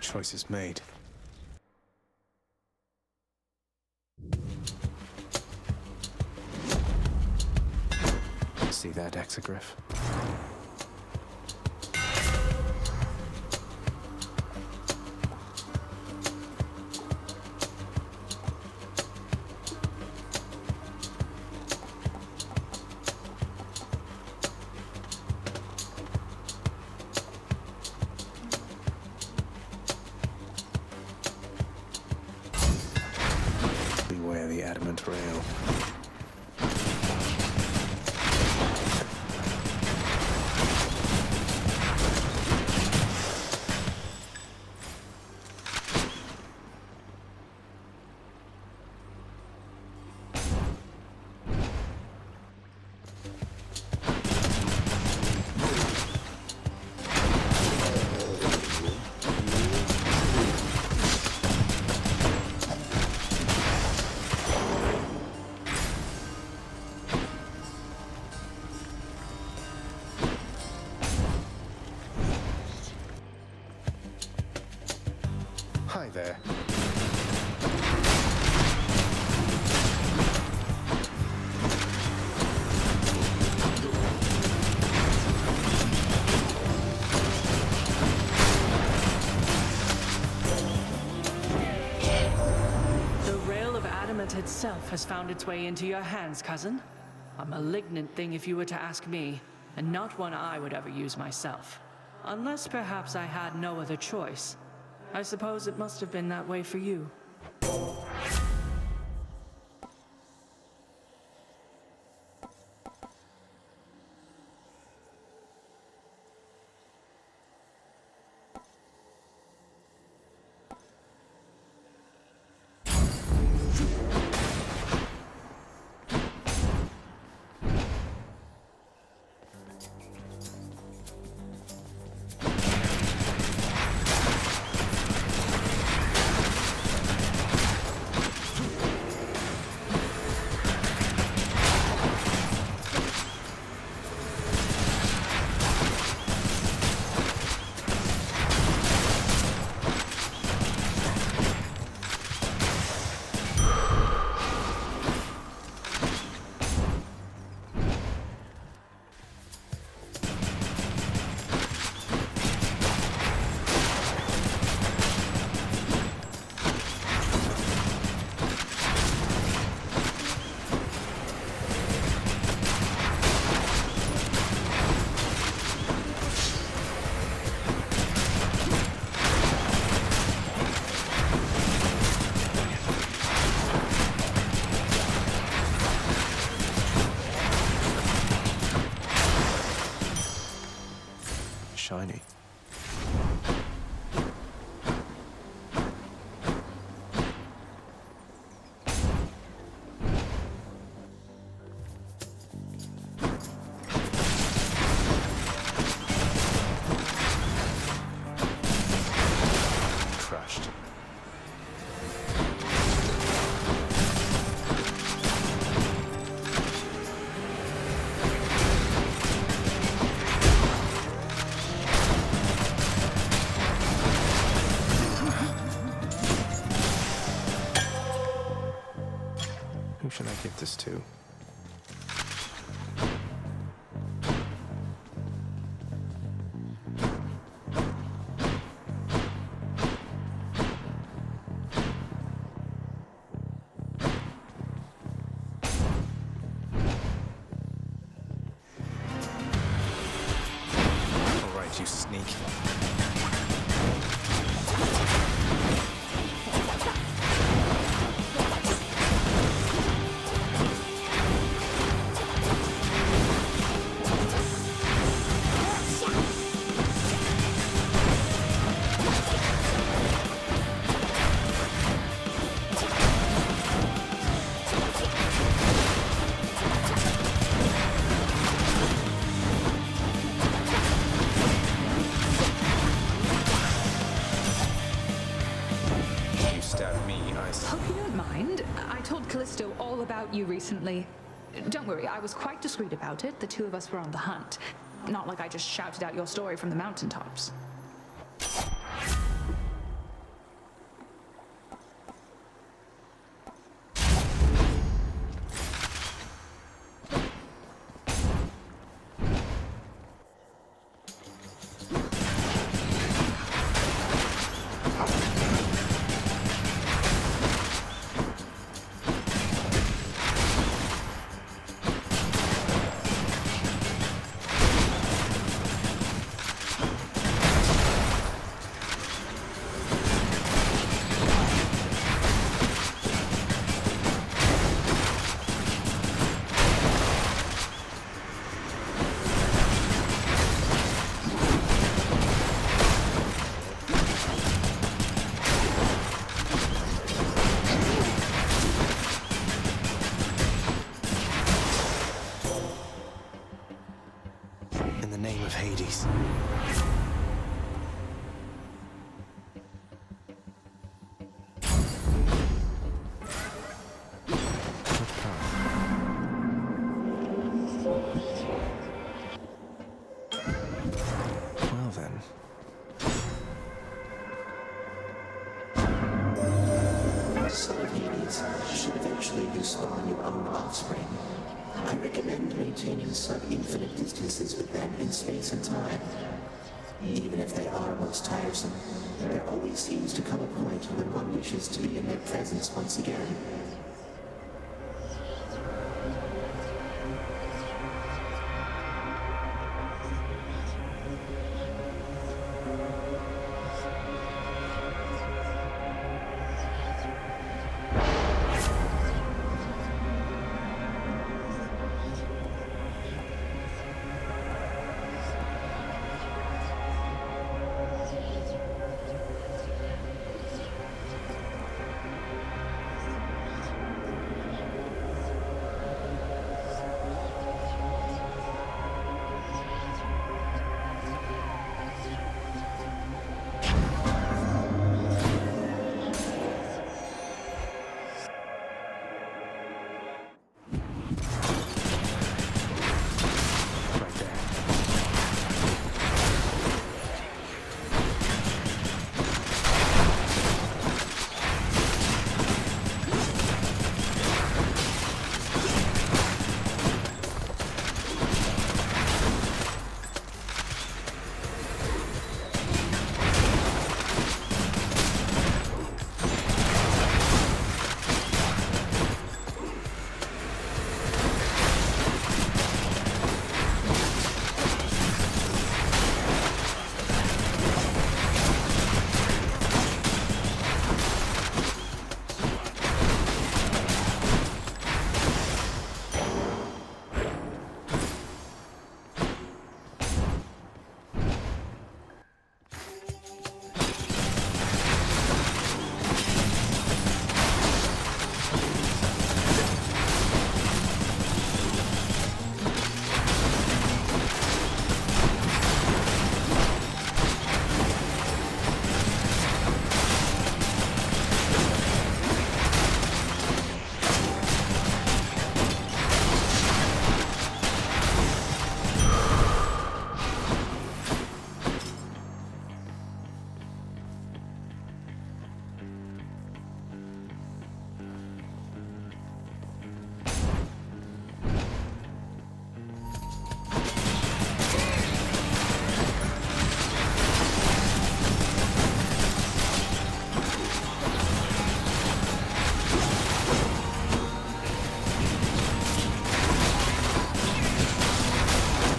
right choice is made. See that, Exegriff? Beware the adamant rail. Hi there. The Rail of Adamant itself has found its way into your hands, cousin. A malignant thing if you were to ask me, and not one I would ever use myself. Unless perhaps I had no other choice. I suppose it must have been that way for you. Shiny. Crushed. Who should I give this to? All right, you sneak. Hope you don't mind. I told Callisto all about you recently. Don't worry, I was quite discreet about it. The two of us were on the hunt. Not like I just shouted out your story from the mountaintops. of Hades. Well then. Son of Hades should eventually respawn your own offspring. I recommend maintaining sub-infinite distances with them in space and time. Even if they are most tiresome, there always seems to come a point when one wishes to be in their presence once again. Right there.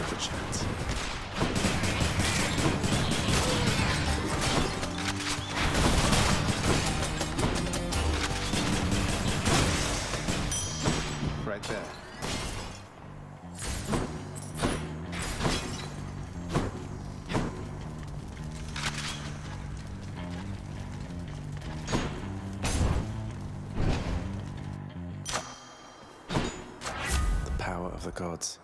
Good chance. Right there. The power of the gods.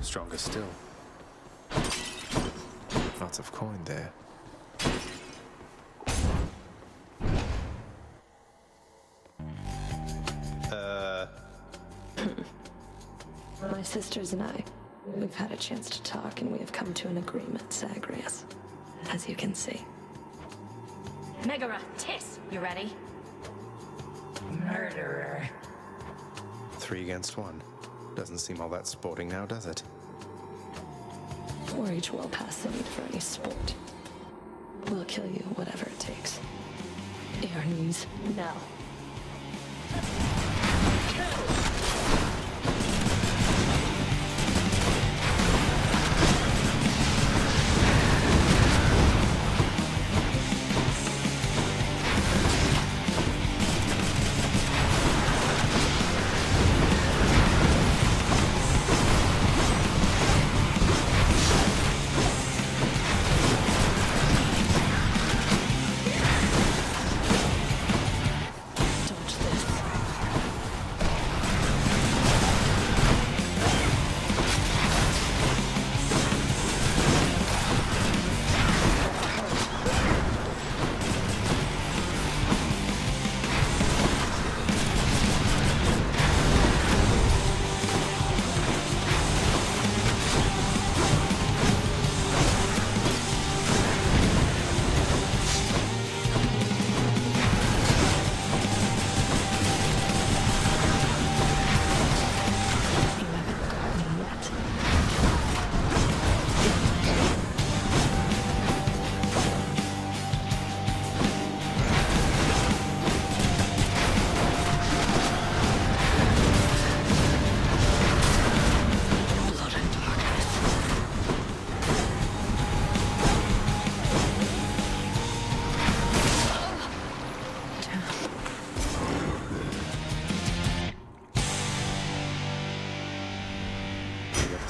Stronger still. Lots of coin there. My sisters and I, we've had a chance to talk and we have come to an agreement, Zagreus. As you can see. Megara, Tiss, you ready? Murderer. 3 against 1. Doesn't seem all that sporting now, does it? We're each well past the need for any sport. We'll kill you, whatever it takes. Your knees, now.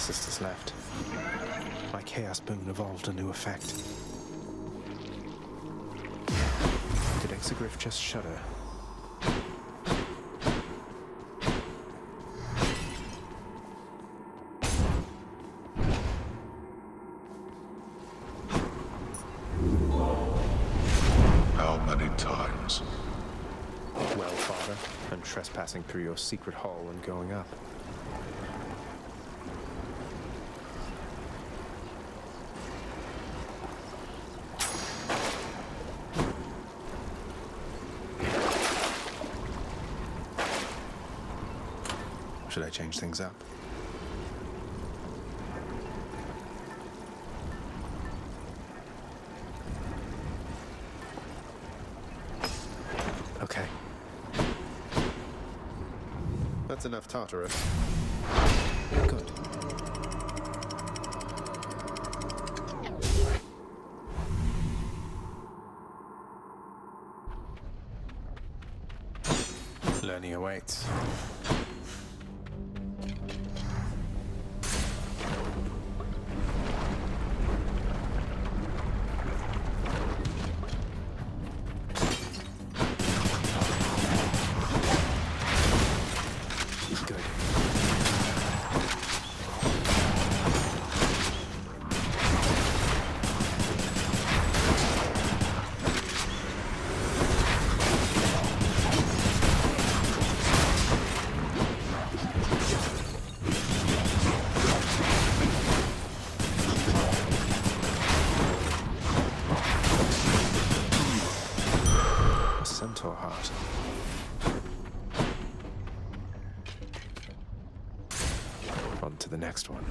sisters left. My Chaos Boon evolved a new effect. Did Exegriff just shudder? How many times? Well, Father, and trespassing through your secret hall and going up. Should I change things up? Okay. That's enough Tartarus. Good. Learning awaits. Good. A centaur heart. On to the next one.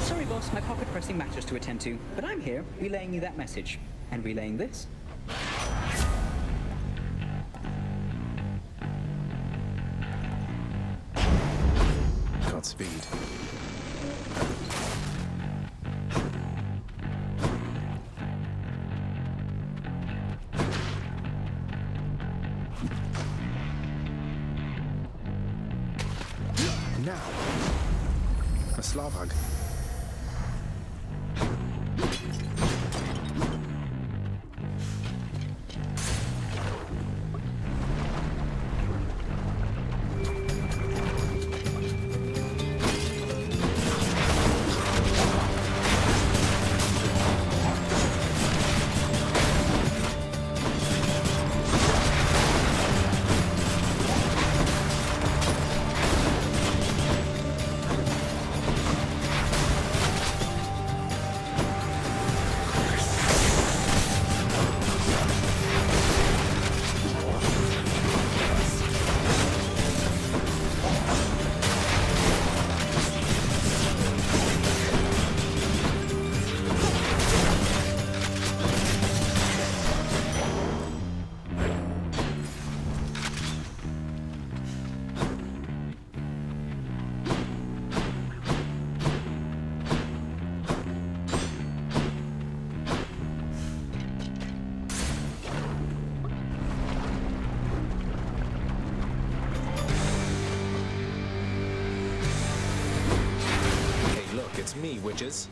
Sorry, boss, my pocket pressing matters to attend to, but I'm here relaying you that message. And relaying this. Godspeed. Now, a Slavhug. It's me, witches.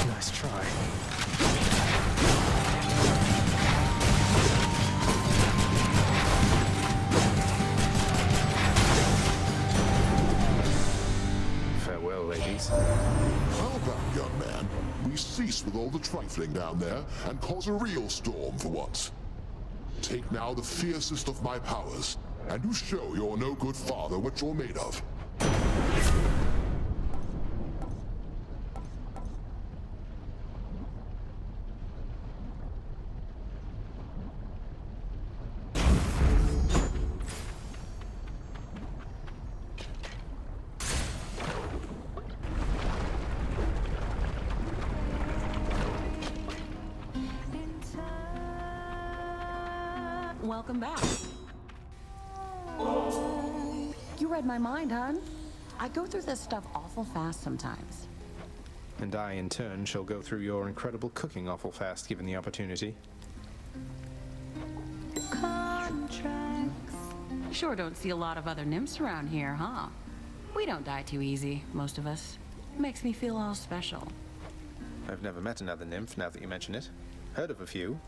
Nice try. all the trifling down there and cause a real storm for once. Take now the fiercest of my powers, and you show your no-good father what you're made of. Welcome back. You read my mind, hon. I go through this stuff awful fast sometimes. And I, in turn, shall go through your incredible cooking awful fast, given the opportunity. Contracts. Sure don't see a lot of other nymphs around here, huh? We don't die too easy, most of us. Makes me feel all special. I've never met another nymph, now that you mention it. Heard of a few.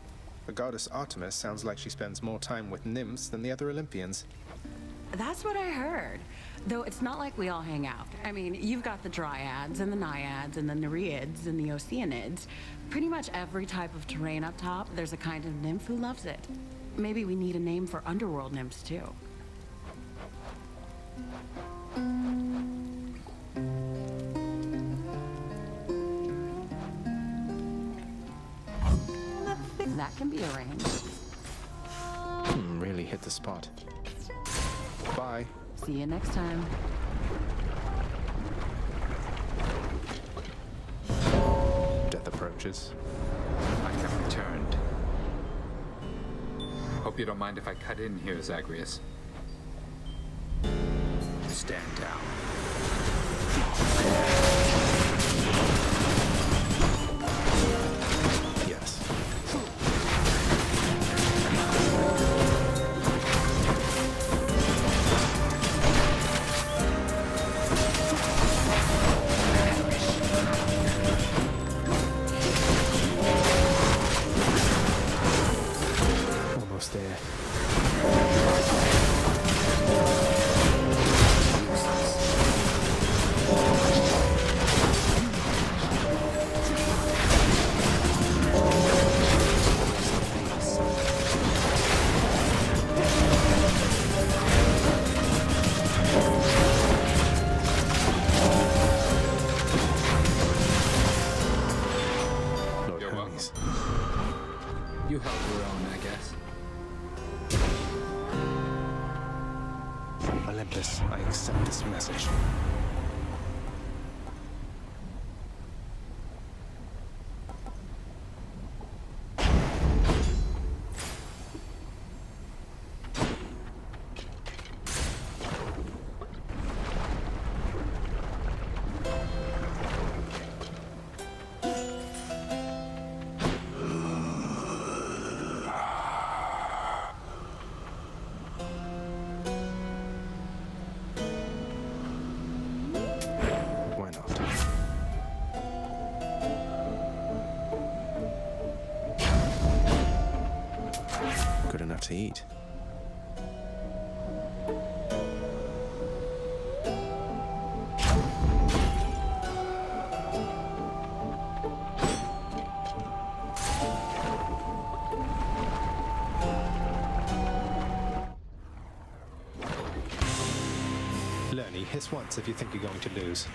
The goddess Artemis sounds like she spends more time with nymphs than the other Olympians. That's what I heard. Though it's not like we all hang out. I mean, you've got the dryads and the naiads and the nereids and the oceanids. Pretty much every type of terrain up top, there's a kind of nymph who loves it. Maybe we need a name for underworld nymphs too. That can be arranged. Really hit the spot. Bye. See you next time. Death approaches. I have returned. Hope you don't mind if I cut in here, Zagreus. Stand down. Yes. Almost there. Lord You're Hermes. You held your own, I guess. Olympus, I accept this message. Why not? Good enough to eat. Lernie, hiss once if you think you're going to lose.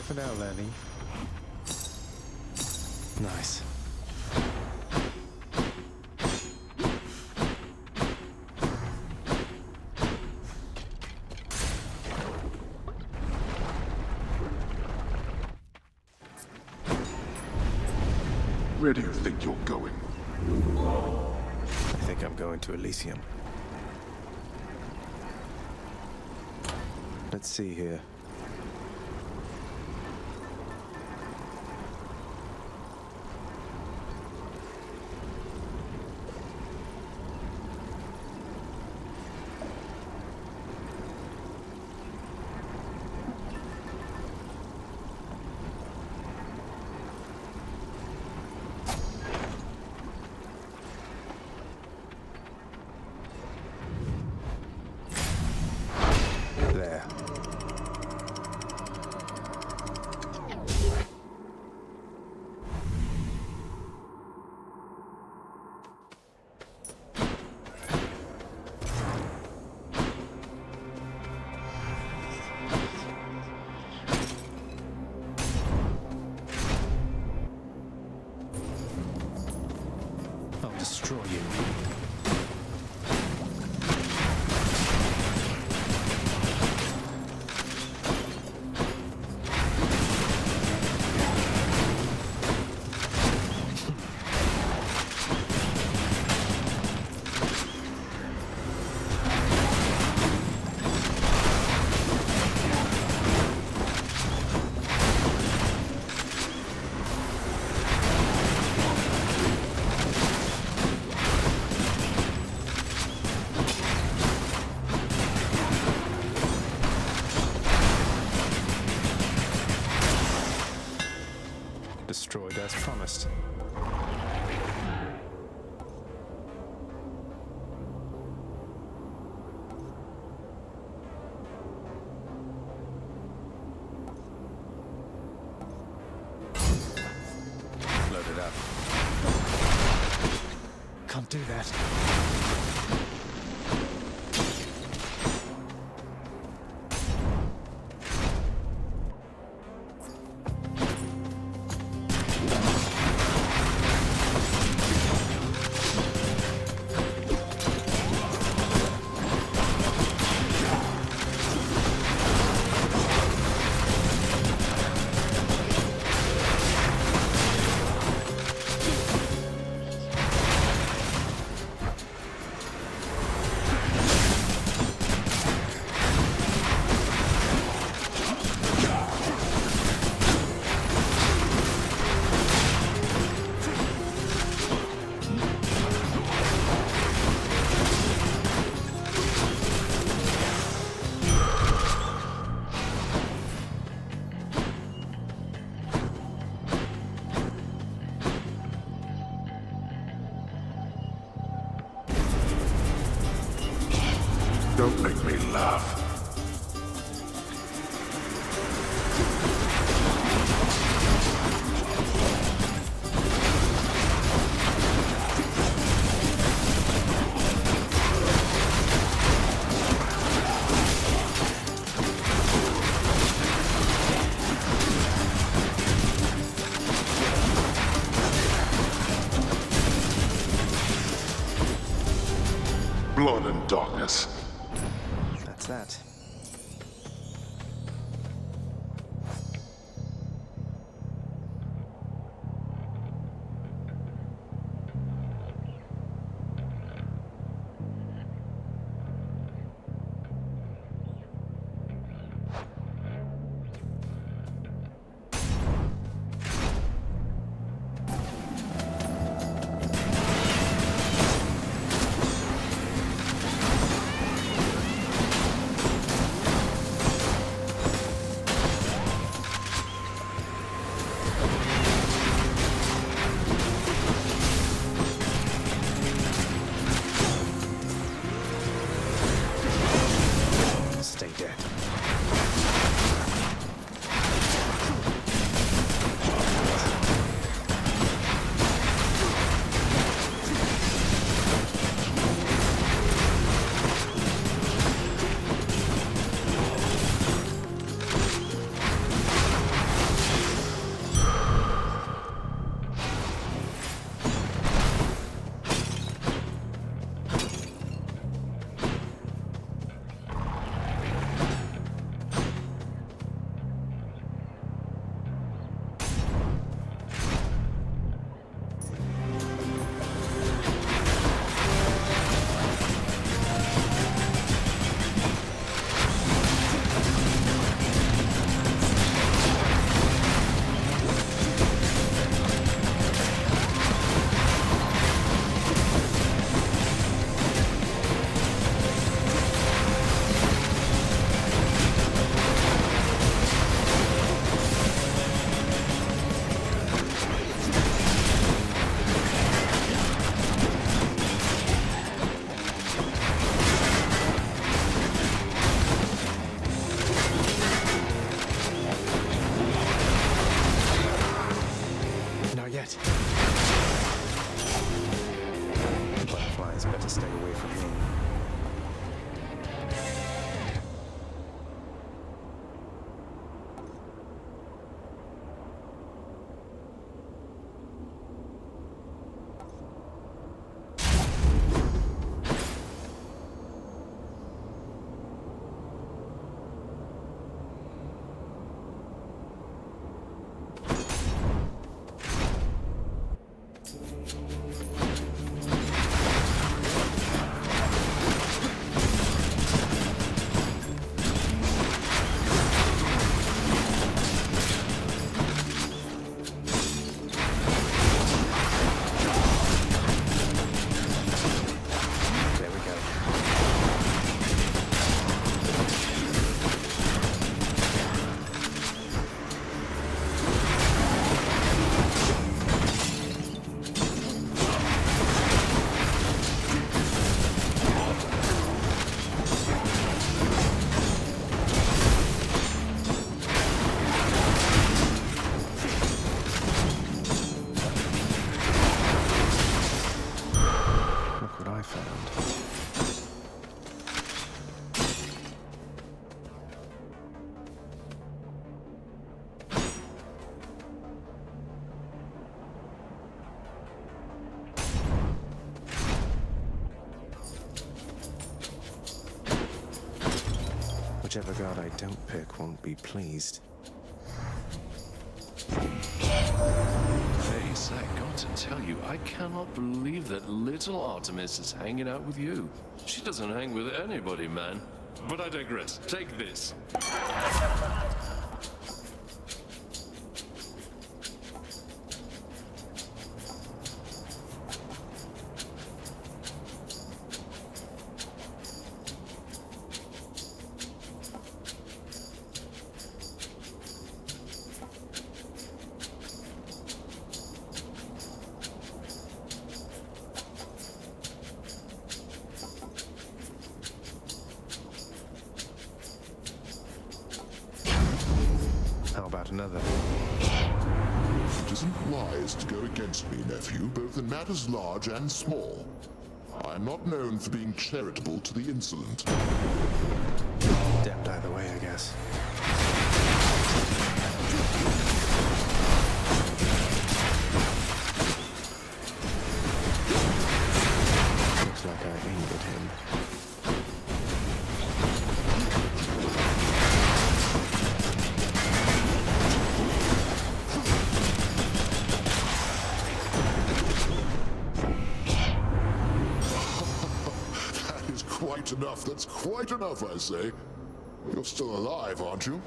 for now, Lenny. Nice. Where do you think you're going? I think I'm going to Elysium. Let's see here. There. I'll destroy you. Destroyed as promised. Load it up. Can't do that. Don't make me laugh. Blood and darkness. That's that. to stay away from me. Whichever god I don't pick won't be pleased. Face, I got to tell you, I cannot believe that little Artemis is hanging out with you. She doesn't hang with anybody, man. But I digress. Take this. How about another? It isn't wise to go against me, nephew, both in matters large and small. I am not known for being charitable to the insolent. Depth either way, I guess. Looks like I aimed at him. Quite enough, that's quite enough, I say. You're still alive, aren't you?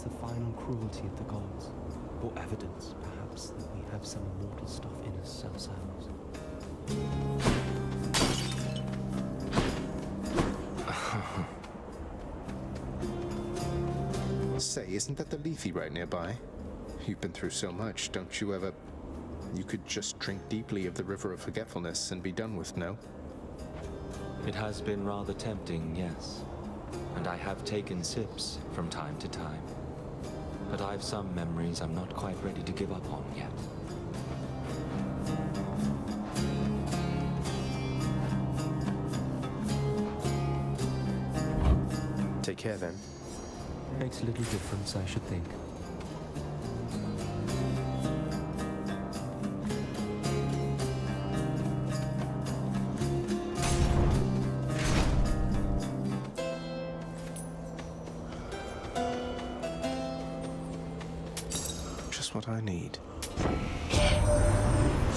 perhaps the final cruelty of the gods, or evidence, perhaps, that we have some immortal stuff in us ourselves. Say, isn't that the Lethe right nearby? You've been through so much, don't you ever... You could just drink deeply of the River of Forgetfulness and be done with, no? It has been rather tempting, yes. And I have taken sips from time to time. But I've some memories I'm not quite ready to give up on yet. Take care then. Makes little difference, I should think. Just what I need.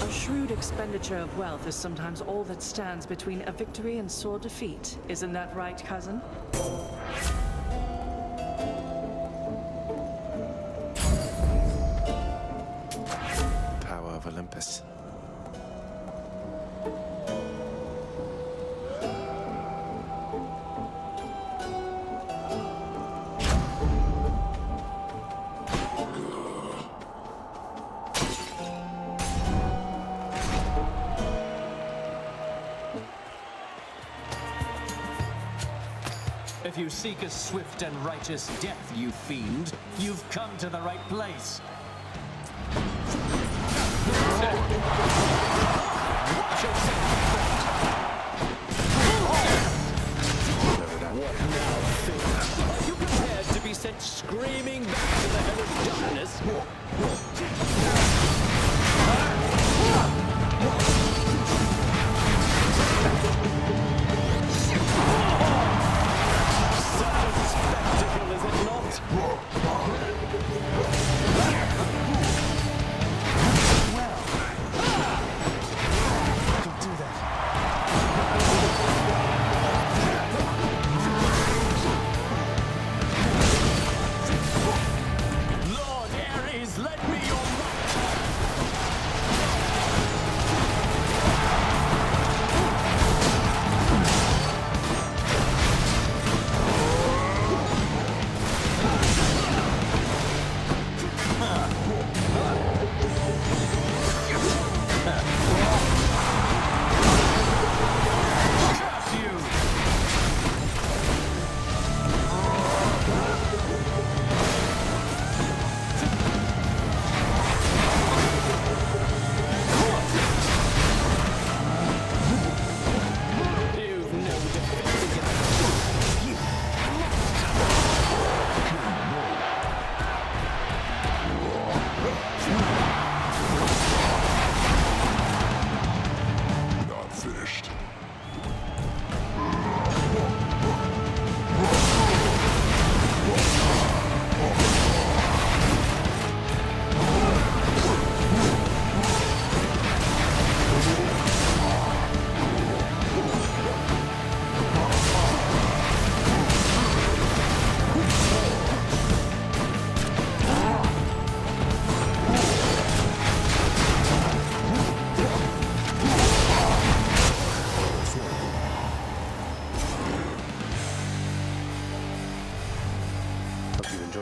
A shrewd expenditure of wealth is sometimes all that stands between a victory and sore defeat. Isn't that right, cousin? Power of Olympus. If you seek a swift and righteous death, you fiend, you've come to the right place. Watch yourself. What now, fiend? Are you prepared to be sent screaming back to the hellish darkness? Is it not?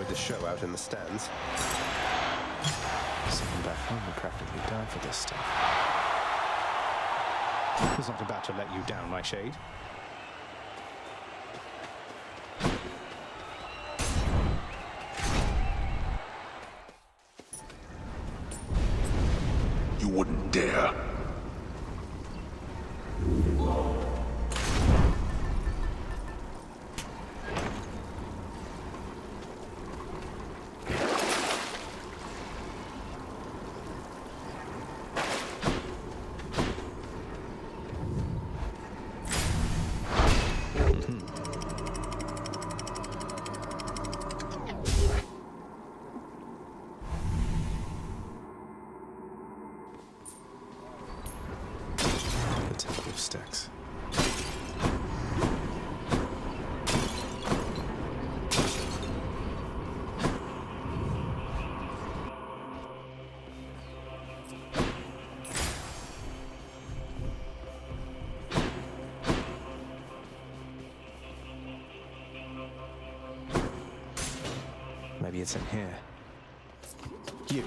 The show out in the stands. Someone back home would practically die for this stuff. I was not about to let you down, my shade. You wouldn't dare. Sticks. Maybe it's in here. You.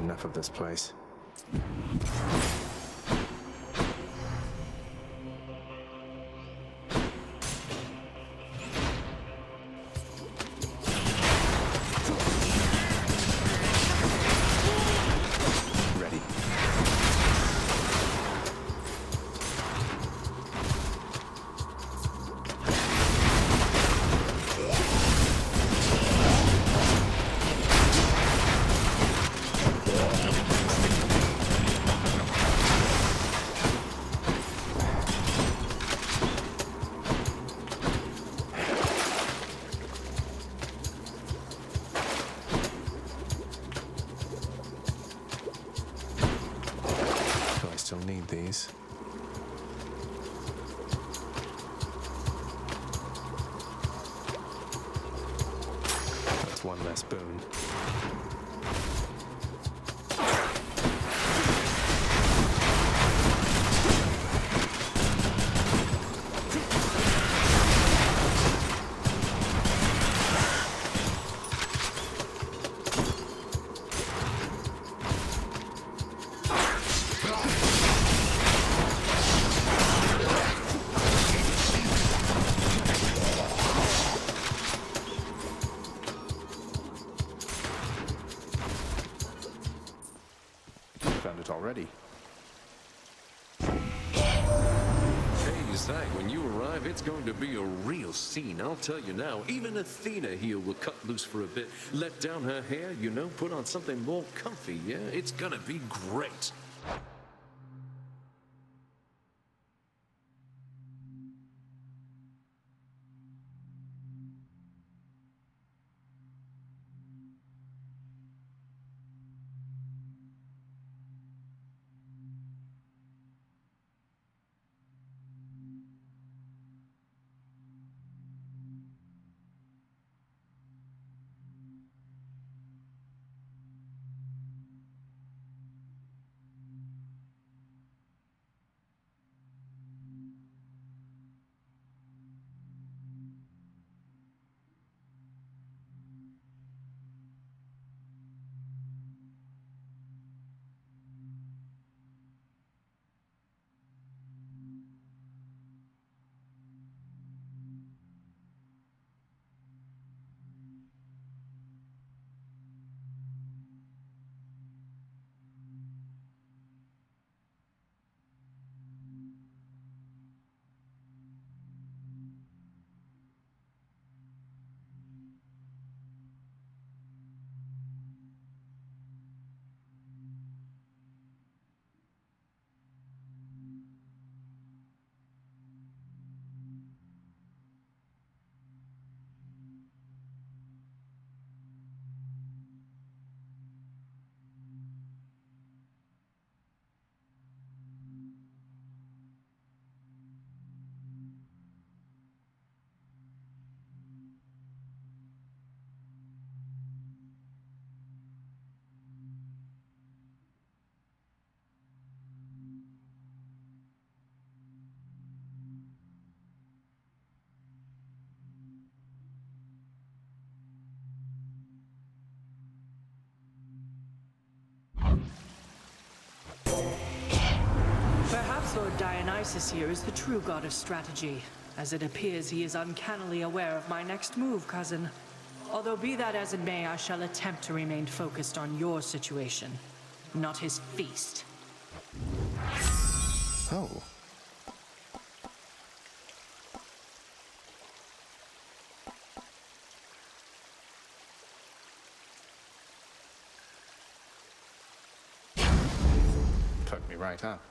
Enough of this place. Ready. Still need these. That's one less boon. Found it already. Hey, Zach, when you arrive, it's going to be a real scene, I'll tell you now. Even Athena here will cut loose for a bit, let down her hair, you know, put on something more comfy, yeah? It's gonna be great. Lord Dionysus here is the true god of strategy, as it appears he is uncannily aware of my next move, cousin. Although be that as it may, I shall attempt to remain focused on your situation, not his feast. Oh. Took me right up.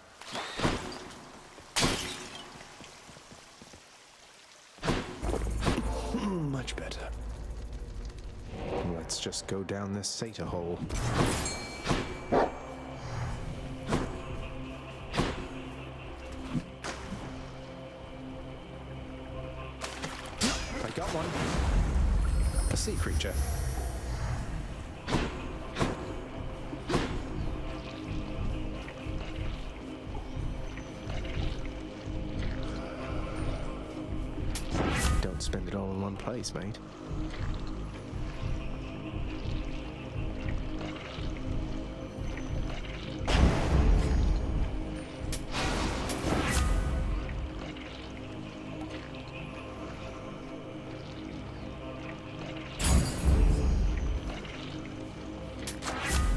Much better. Let's just go down this Sata hole. I got one. A sea creature. Don't spend it all in one place, mate.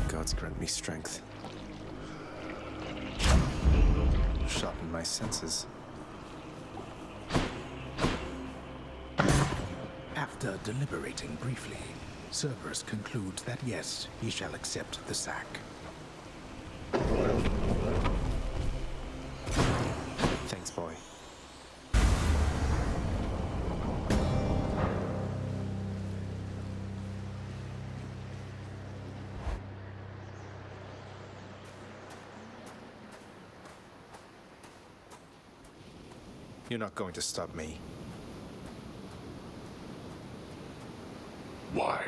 Gods grant me strength. Sharpen my senses. After deliberating briefly, Cerberus concludes that yes, he shall accept the sack. Thanks, boy. You're not going to stop me. Why?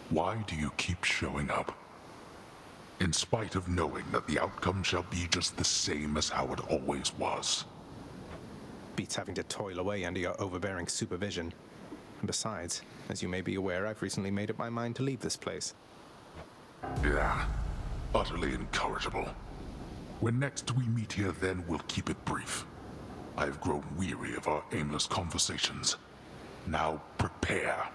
Why do you keep showing up? In spite of knowing that the outcome shall be just the same as how it always was. Beats having to toil away under your overbearing supervision. And besides, as you may be aware, I've recently made up my mind to leave this place. Yeah, utterly incorrigible. When next we meet here, then we'll keep it brief. I've grown weary of our aimless conversations. Now prepare.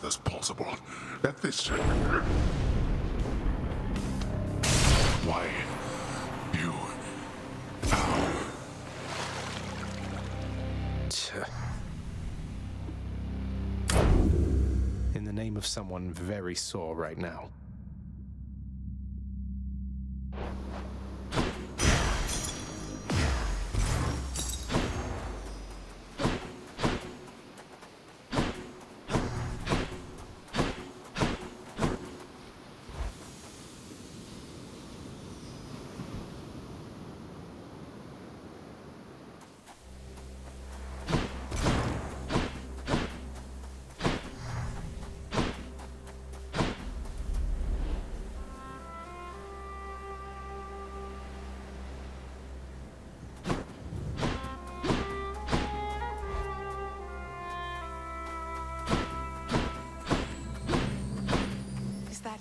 this possible? That this... Why? You... How? In the name of someone very sore right now.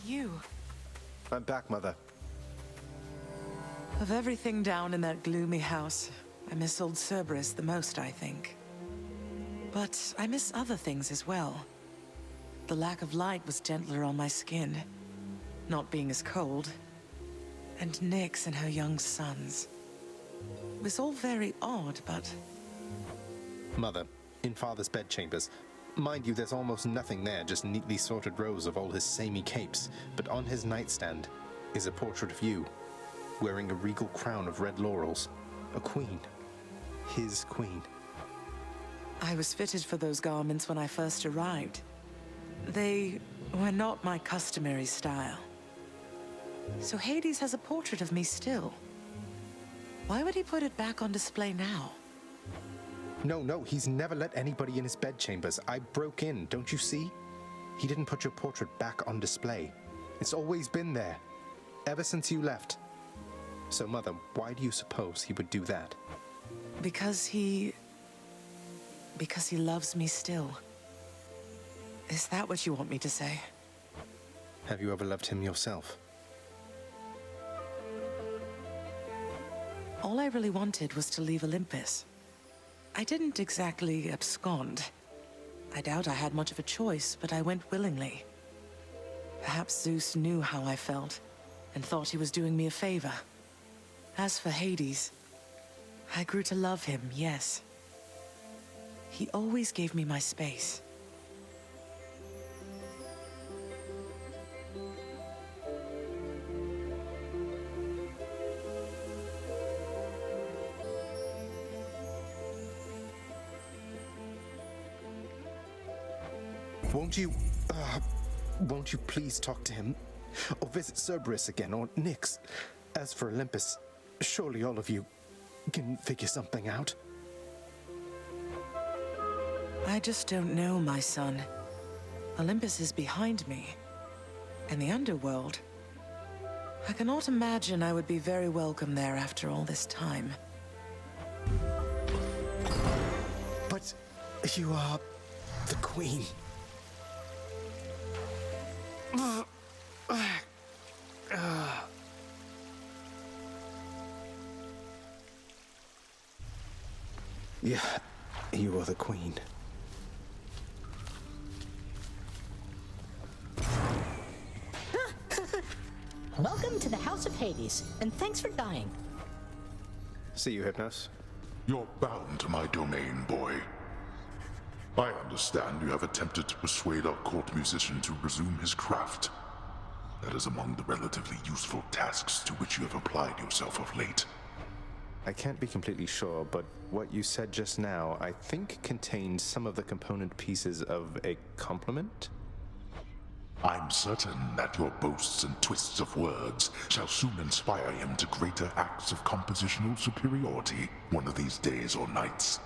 You. I'm back, Mother. Of everything down in that gloomy house, I miss old Cerberus the most, I think. But I miss other things as well. The lack of light was gentler on my skin, not being as cold. And Nyx and her young sons. It was all very odd, but... Mother, in Father's bedchambers. Mind you, there's almost nothing there, just neatly sorted rows of all his samey capes. But on his nightstand is a portrait of you, wearing a regal crown of red laurels. A queen. His queen. I was fitted for those garments when I first arrived. They were not my customary style. So Hades has a portrait of me still. Why would he put it back on display now? No, he's never let anybody in his bedchambers. I broke in, don't you see? He didn't put your portrait back on display. It's always been there, ever since you left. So, Mother, why do you suppose he would do that? Because he loves me still. Is that what you want me to say? Have you ever loved him yourself? All I really wanted was to leave Olympus. I didn't exactly abscond. I doubt I had much of a choice, but I went willingly. Perhaps Zeus knew how I felt, and thought he was doing me a favor. As for Hades, I grew to love him, yes. He always gave me my space. Won't you please talk to him? Or visit Cerberus again, or Nyx? As for Olympus, surely all of you can figure something out. I just don't know, my son. Olympus is behind me. And the underworld. I cannot imagine I would be very welcome there after all this time. But you are the queen. Yeah, you are the queen. Welcome to the House of Hades, and thanks for dying. See you, Hypnos. You're bound to my domain, boy. I understand you have attempted to persuade our court musician to resume his craft. That is among the relatively useful tasks to which you have applied yourself of late. I can't be completely sure, but what you said just now, I think contained some of the component pieces of a compliment? I'm certain that your boasts and twists of words shall soon inspire him to greater acts of compositional superiority one of these days or nights.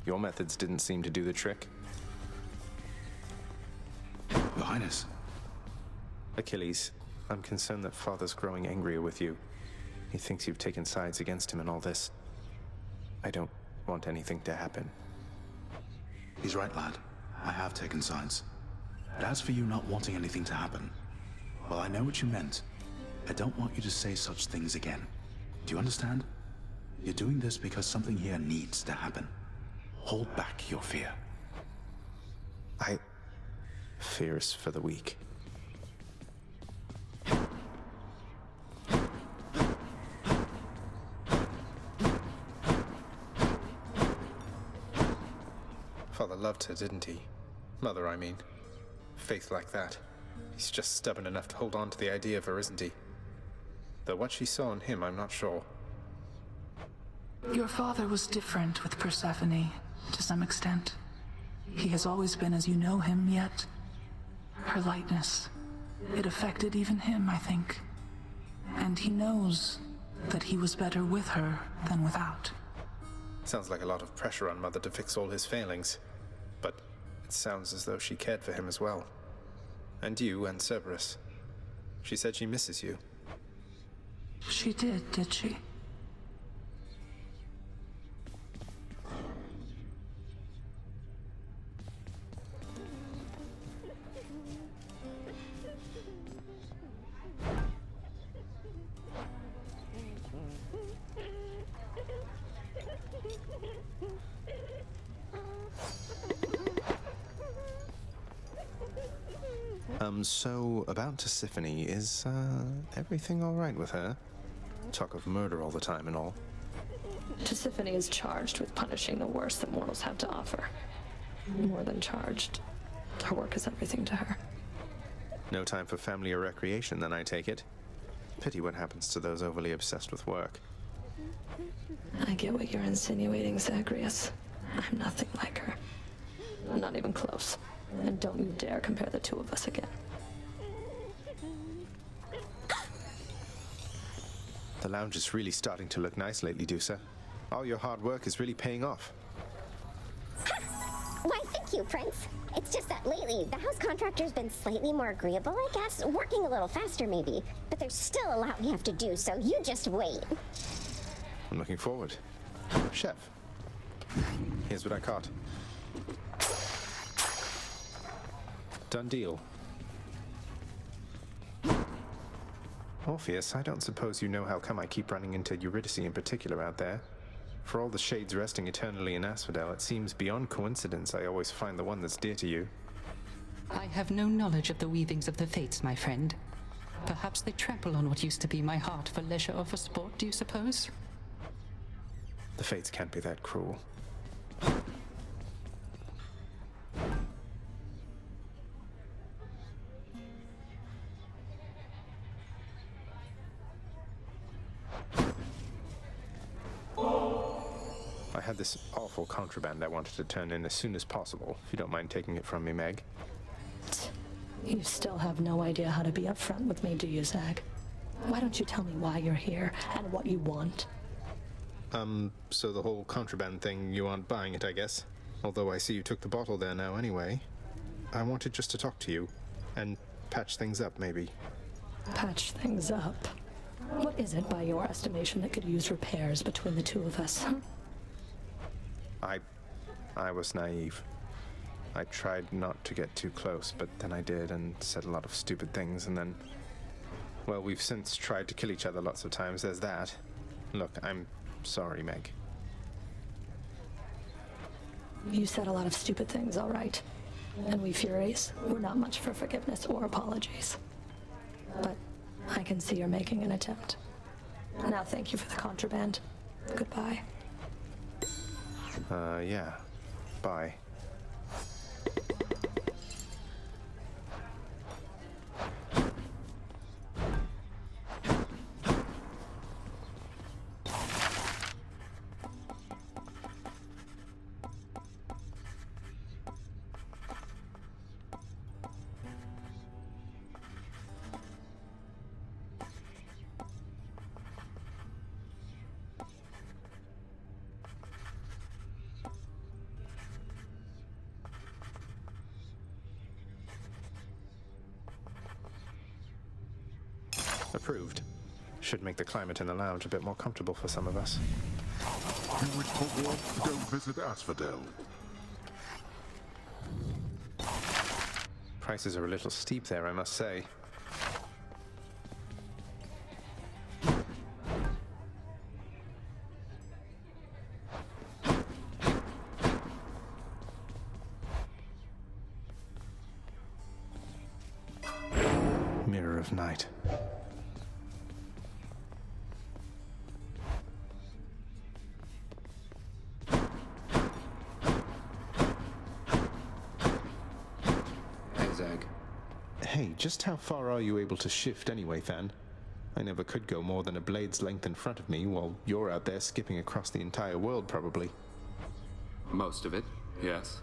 Your methods didn't seem to do the trick. Your Highness. Achilles, I'm concerned that Father's growing angrier with you. He thinks you've taken sides against him in all this. I don't want anything to happen. He's right, lad. I have taken sides. But as for you not wanting anything to happen, well, I know what you meant. I don't want you to say such things again. Do you understand? You're doing this because something here needs to happen. Hold back your fear. Fears for the weak. Father loved her, didn't he? Mother, I mean. Faith like that. He's just stubborn enough to hold on to the idea of her, isn't he? Though what she saw in him, I'm not sure. Your father was different with Persephone, to some extent. He has always been as you know him, yet her lightness, it affected even him, I think. And he knows that he was better with her than without. Sounds like a lot of pressure on Mother to fix all his failings. But it sounds as though she cared for him as well. And you and Cerberus. She said she misses you. She did she? So about Tisiphone, is, everything all right with her? Talk of murder all the time and all. Tisiphone is charged with punishing the worst that mortals have to offer. More than charged. Her work is everything to her. No time for family or recreation, then, I take it. Pity what happens to those overly obsessed with work. I get what you're insinuating, Zagreus. I'm nothing like her. Not even close. And don't you dare compare the two of us again. The lounge is really starting to look nice lately, Dusa. All your hard work is really paying off. Why, thank you, Prince. It's just that lately, the house contractor's been slightly more agreeable, I guess. Working a little faster, maybe. But there's still a lot we have to do, so you just wait. I'm looking forward. Chef, here's what I caught. Done deal. Orpheus, I don't suppose you know how come I keep running into Eurydice in particular out there. For all the shades resting eternally in Asphodel, it seems beyond coincidence I always find the one that's dear to you. I have no knowledge of the weavings of the fates, my friend. Perhaps they trample on what used to be my heart for leisure or for sport, do you suppose? The fates can't be that cruel. I had this awful contraband I wanted to turn in as soon as possible, if you don't mind taking it from me, Meg. You still have no idea how to be upfront with me, do you, Zag? Why don't you tell me why you're here and what you want? So the whole contraband thing, you aren't buying it, I guess. Although I see you took the bottle there now anyway. I wanted just to talk to you and patch things up, maybe. Patch things up? What is it, by your estimation, that could use repairs between the two of us, huh? I was naive. I tried not to get too close, but then I did and said a lot of stupid things, and then... Well, we've since tried to kill each other lots of times, there's that. Look, I'm sorry, Meg. You said a lot of stupid things, all right. And we Furies, we're not much for forgiveness or apologies. But I can see you're making an attempt. Now thank you for the contraband. Goodbye. Yeah. Bye. Approved. Should make the climate in the lounge a bit more comfortable for some of us. You wish for warmth, don't visit Asphodel. Prices are a little steep there, I must say. of night. Hey, Zag. Hey, just how far are you able to shift anyway, Than? I never could go more than a blade's length in front of me, while you're out there skipping across the entire world, probably. Most of it, yes.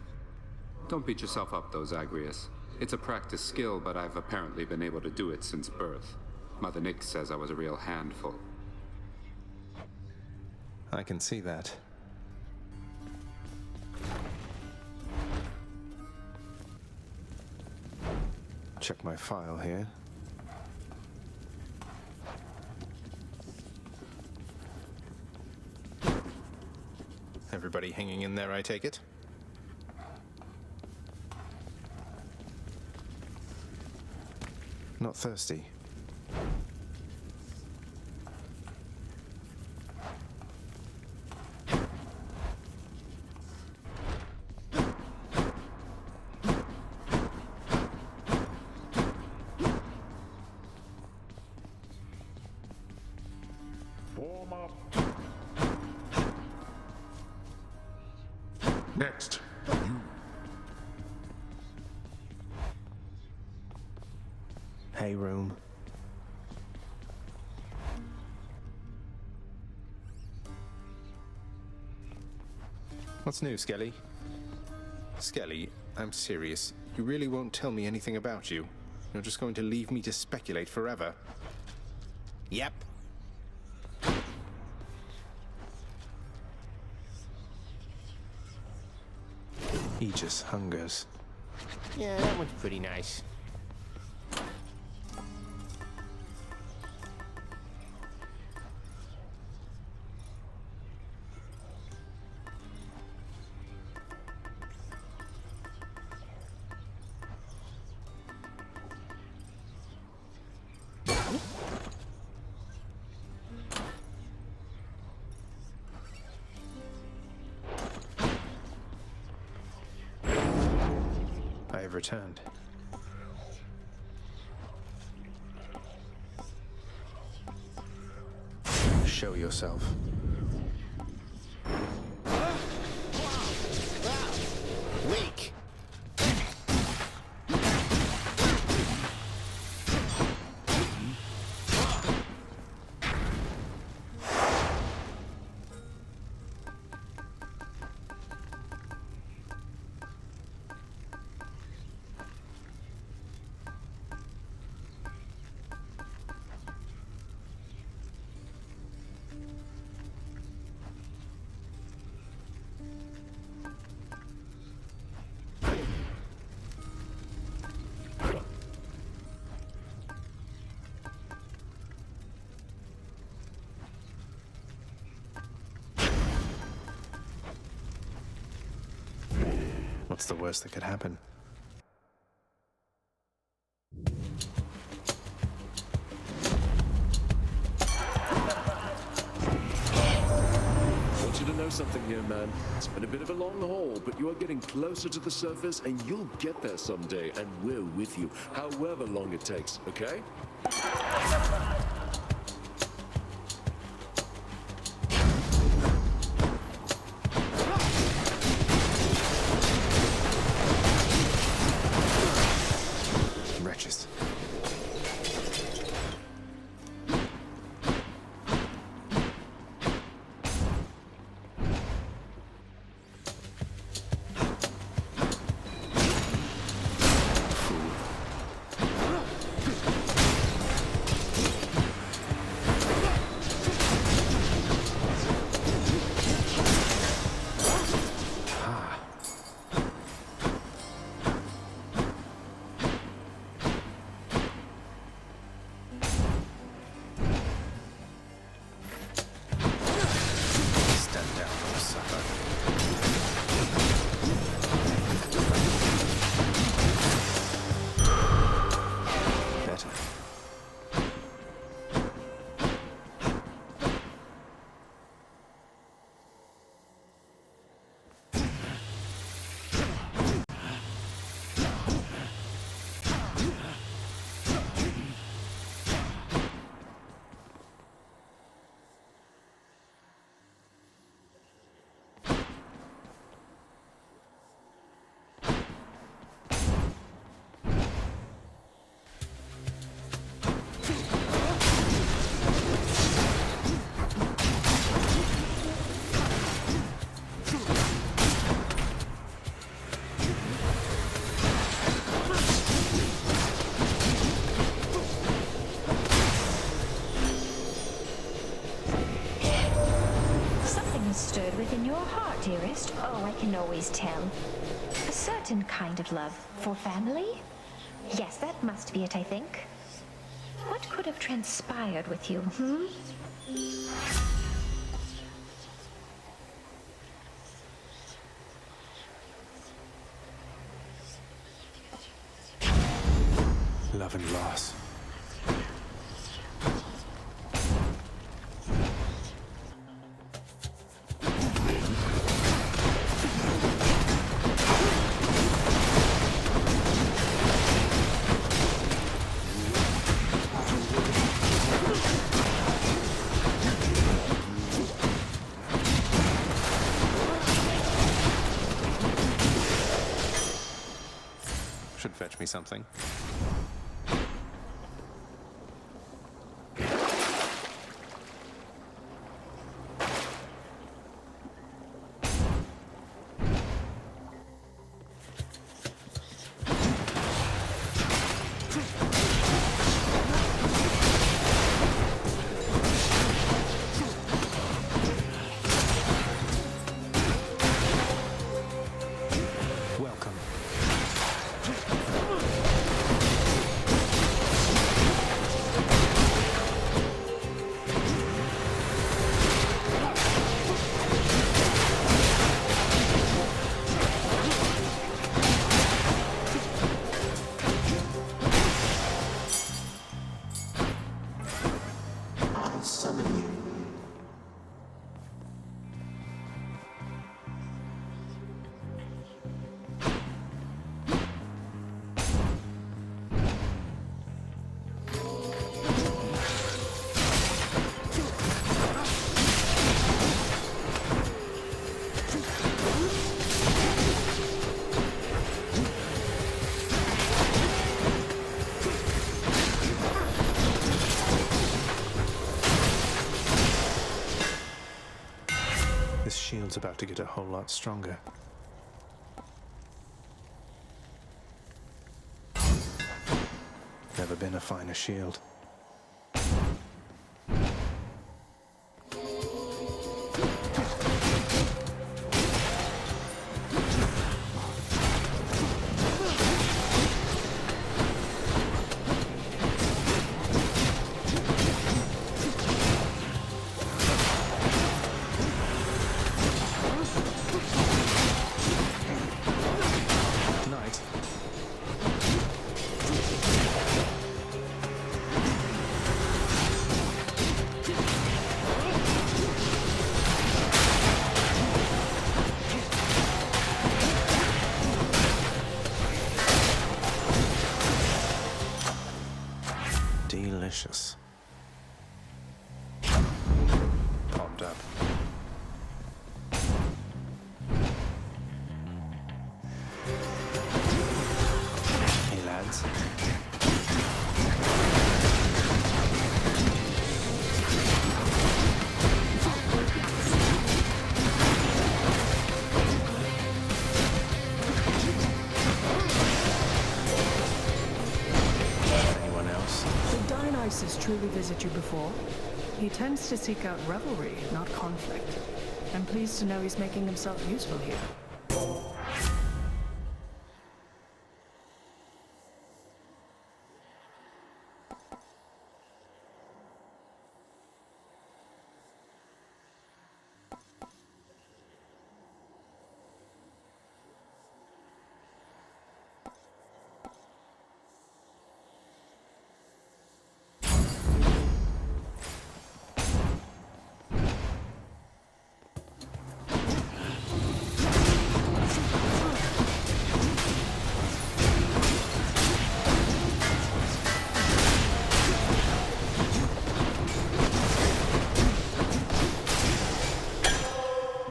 Don't beat yourself up, though, Zagreus. It's a practiced skill, but I've apparently been able to do it since birth. Mother Nyx says I was a real handful. I can see that. Check my file here. Everybody hanging in there, I take it? Not thirsty. Warm up. Next, you. Hey, room. What's new, Skelly? Skelly, I'm serious. You really won't tell me anything about you? You're just going to leave me to speculate forever? Yep. Aegis hungers. Yeah, that one's pretty nice. I have returned. Show yourself. Weak. What's the worst that could happen? I want you to know something here, man. It's been a bit of a long haul, but you are getting closer to the surface, and you'll get there someday, and we're with you, however long it takes, okay? Wretches. stirred within your heart, dearest? Oh, I can always tell. A certain kind of love for family? Yes, that must be it, I think. What could have transpired with you, Love and loss. Should fetch me something. Welcome. I summon you. This shield's about to get a whole lot stronger. Never been a finer shield. Knight. Delicious. Popped up. Hey lads. Anyone else? Did Dionysus truly visit you before? He tends to seek out revelry, not conflict. I'm pleased to know he's making himself useful here.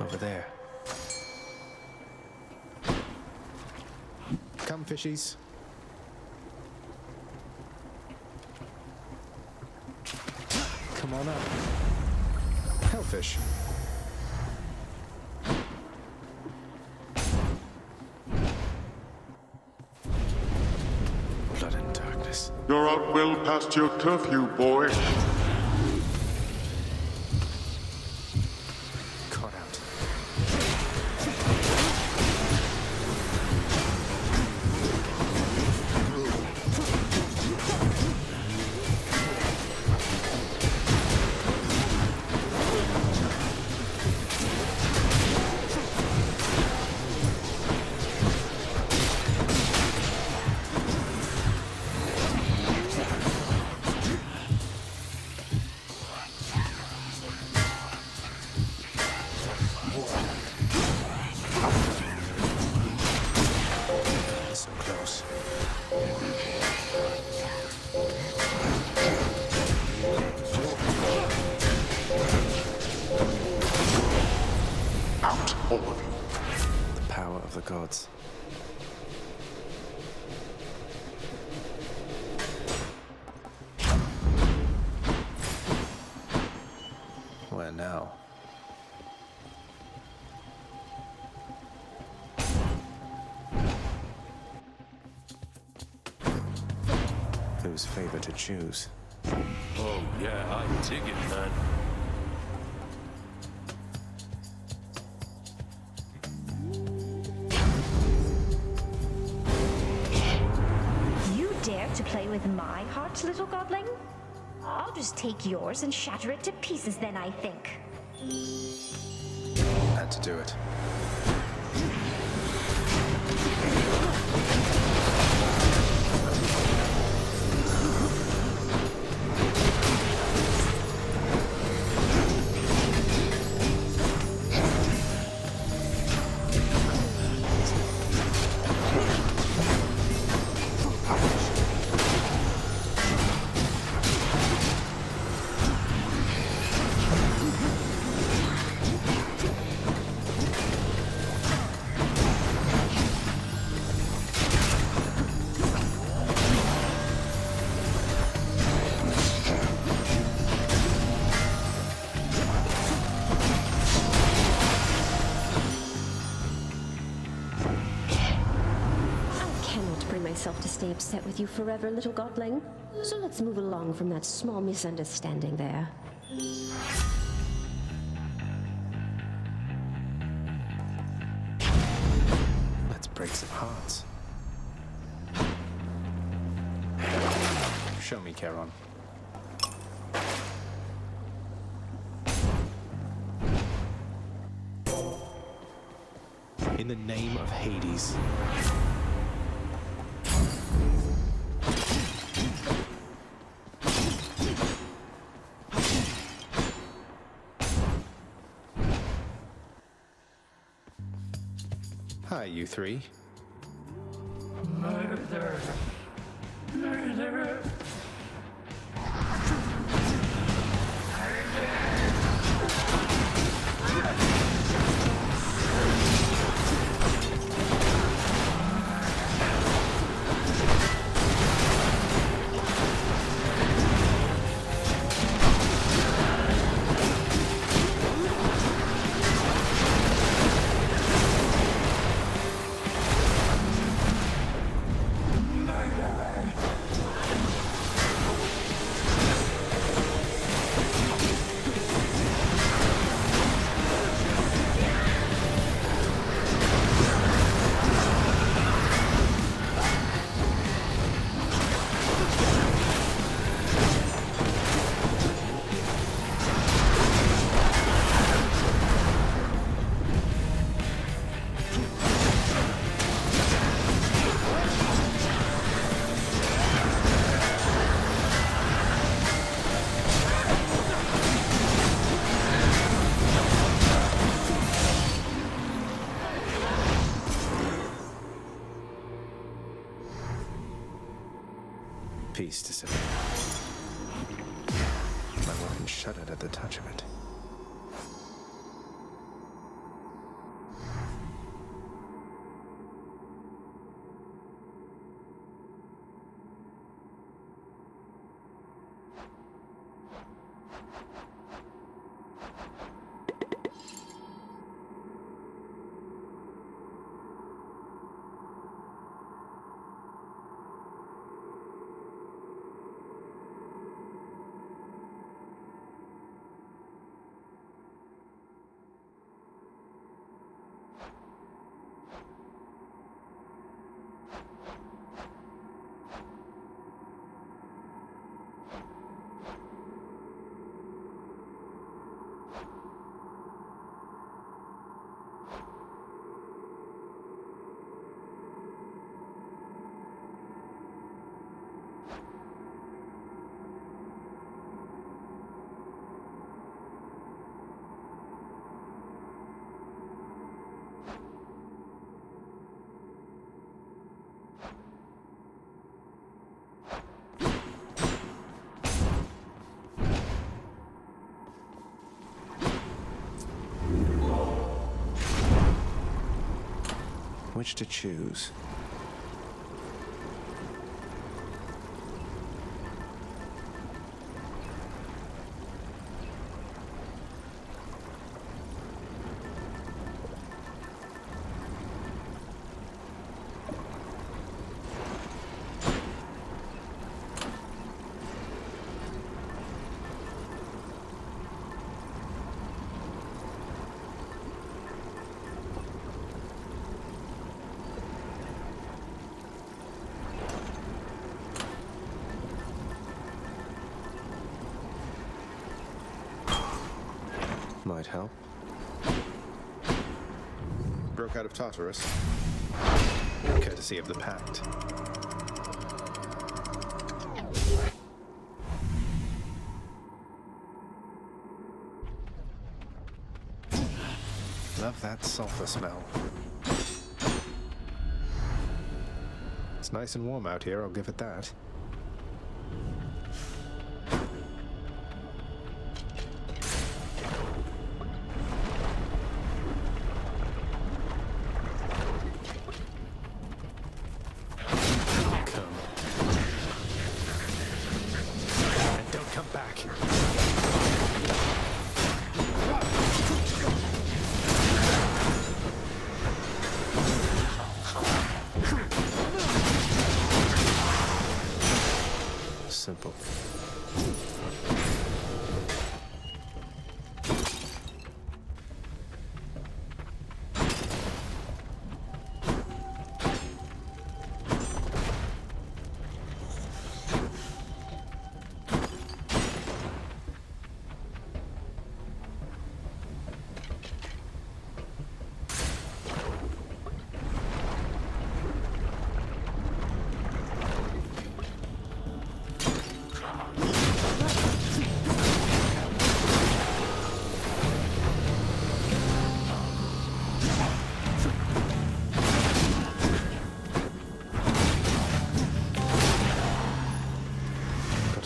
Over there. Come, fishies. Come on up. Hellfish. Blood and darkness. You're out well past your curfew, boy. Caught out. All of you. The power of the gods. Where now? Whose favor to choose? Oh, yeah, I dig it, man. You dare to play with my heart, little godling? I'll just take yours and shatter it to pieces then, I think. Had to do it. To stay upset with you forever, little godling. So let's move along from that small misunderstanding there. Let's break some hearts. Show me, Charon. In the name of Hades. Hi, you three. Murder. Murder. Peace to Sibir. My weapon shuddered at the touch of it. which to choose. Might help. Broke out of Tartarus. Courtesy of the Pact. Love that sulfur smell. It's nice and warm out here, I'll give it that. Simple.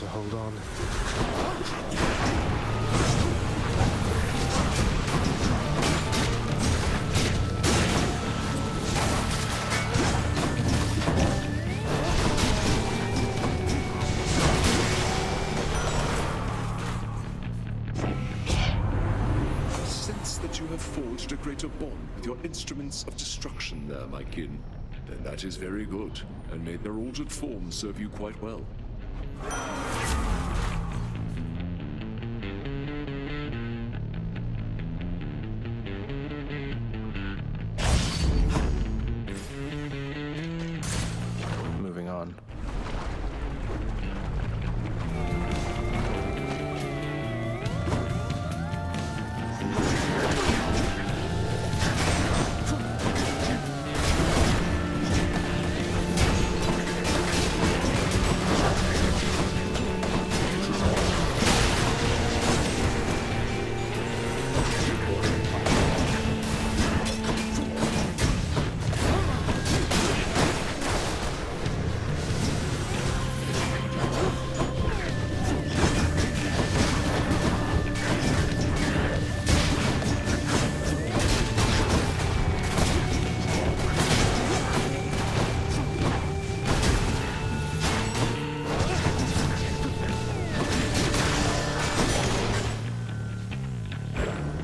Hold on. Sense that you have forged a greater bond with your instruments of destruction there, my kin. Then that is very good, and may their altered forms serve you quite well. Moving on.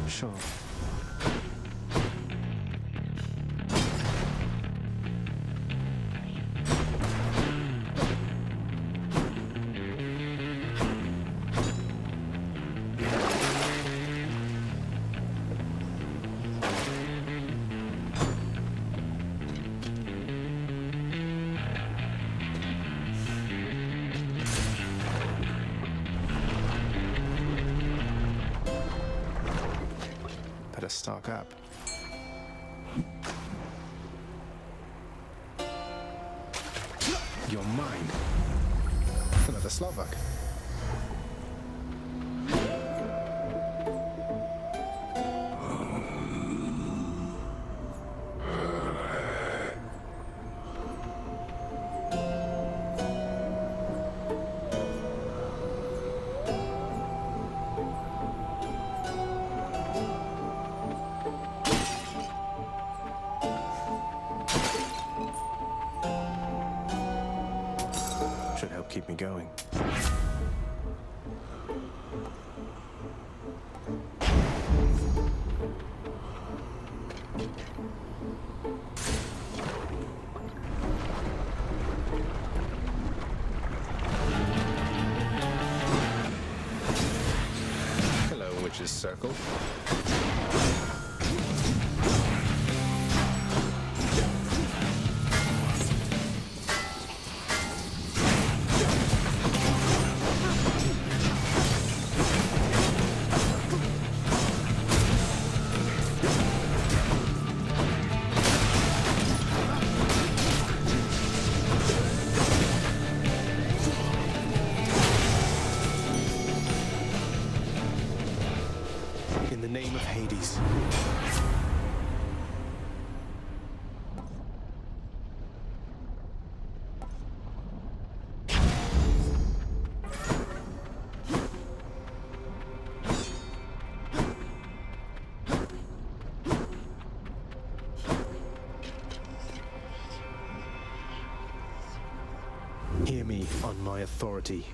Sure. Better stock up. You're mine. Another Slovak. keep me going. Hello, Witch's Circle. In the name of Hades. Hear me on my authority.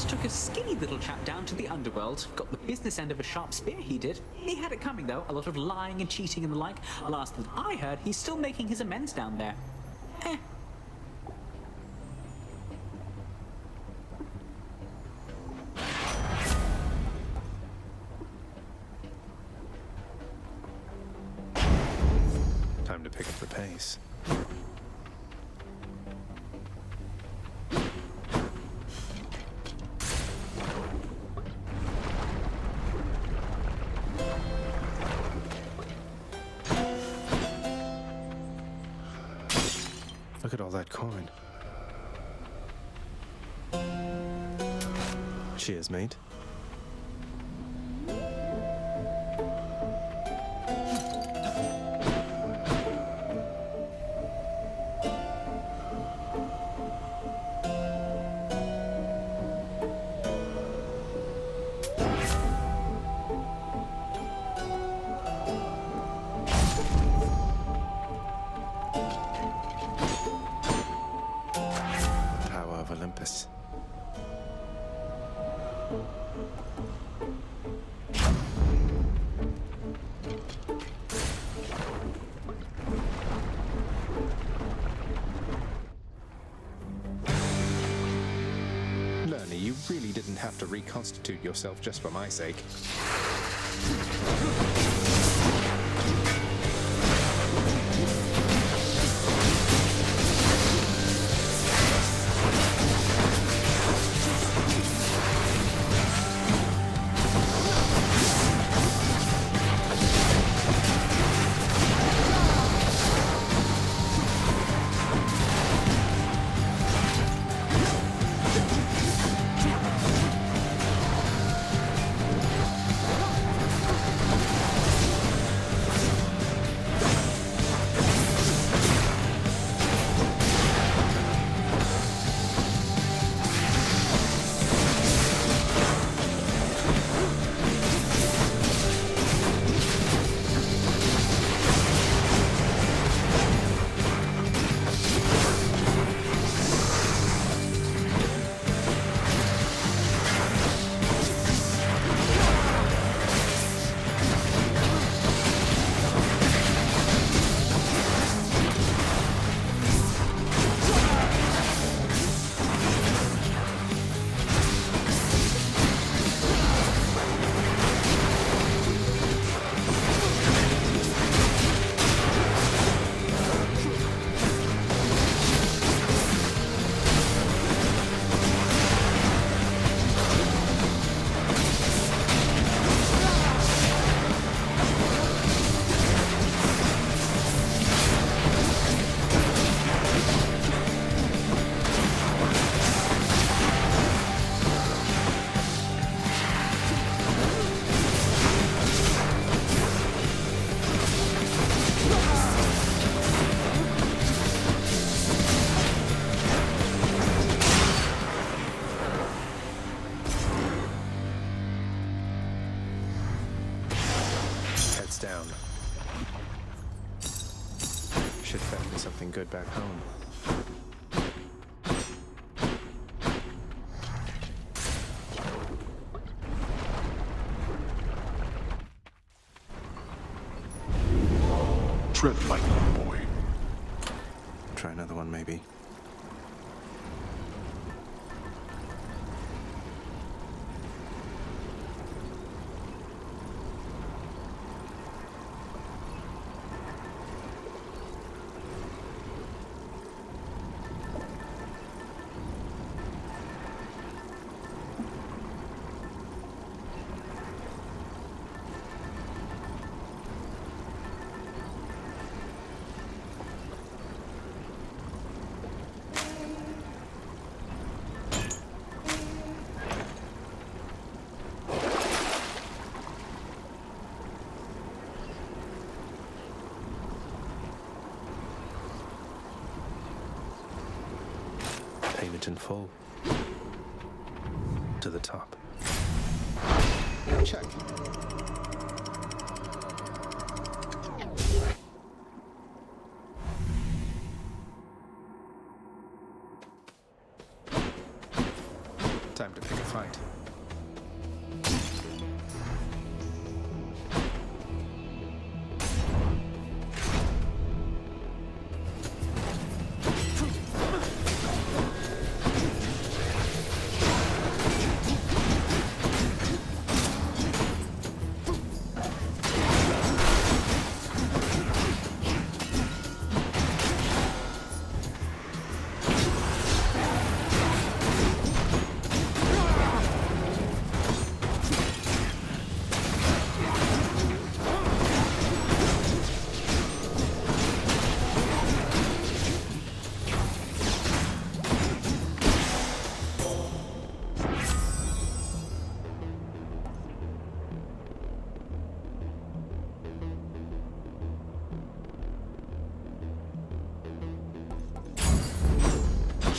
Took a skinny little chap down to the underworld, got the business end of a sharp spear, he did. He had it coming though, a lot of lying and cheating and the like. Last that I heard, he's still making his amends down there. Time to pick up the pace. Look at all that coin. Cheers, mate. Olympus. Lernie, you really didn't have to reconstitute yourself just for my sake. Should fetch me something good back home. Tread lightly, boy. Try another one, maybe. Payment in full. To the top. Check. Time to pick a fight.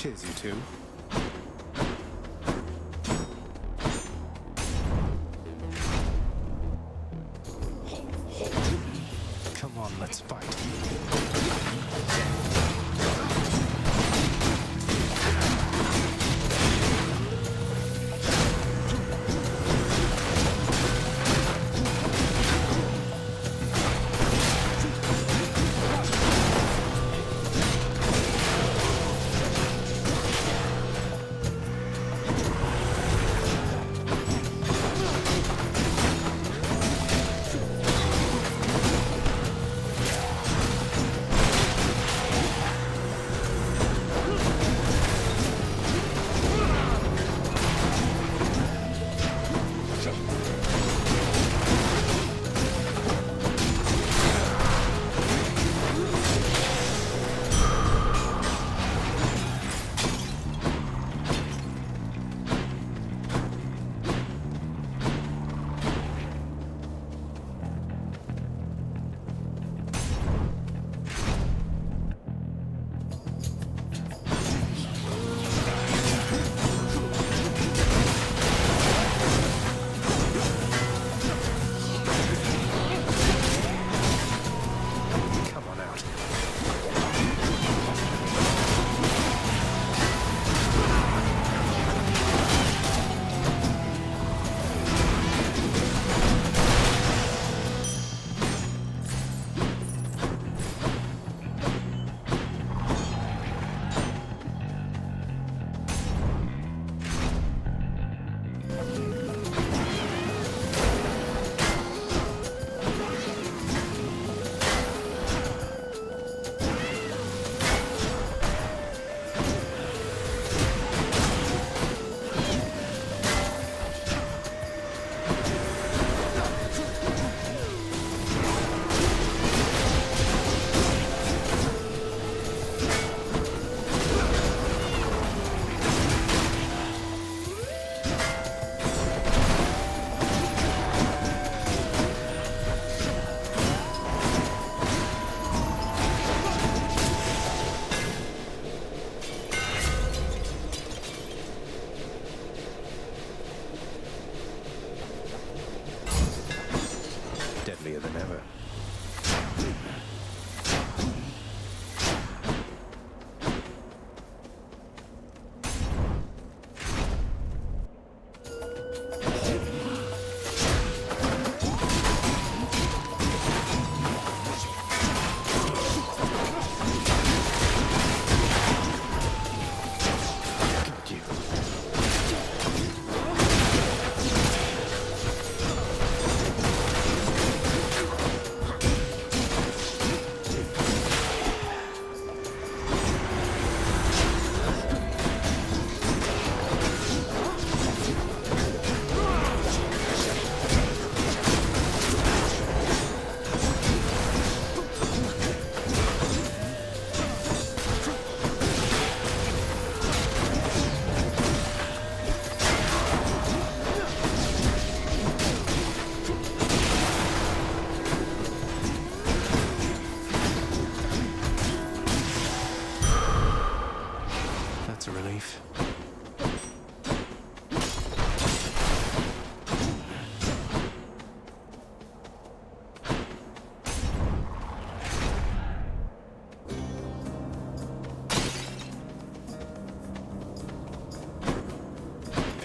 Cheers, you two. Come on, let's fight.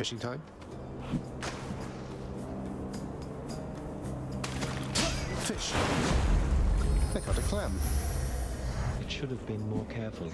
fishing time? Fish! I caught a clam. It should have been more careful.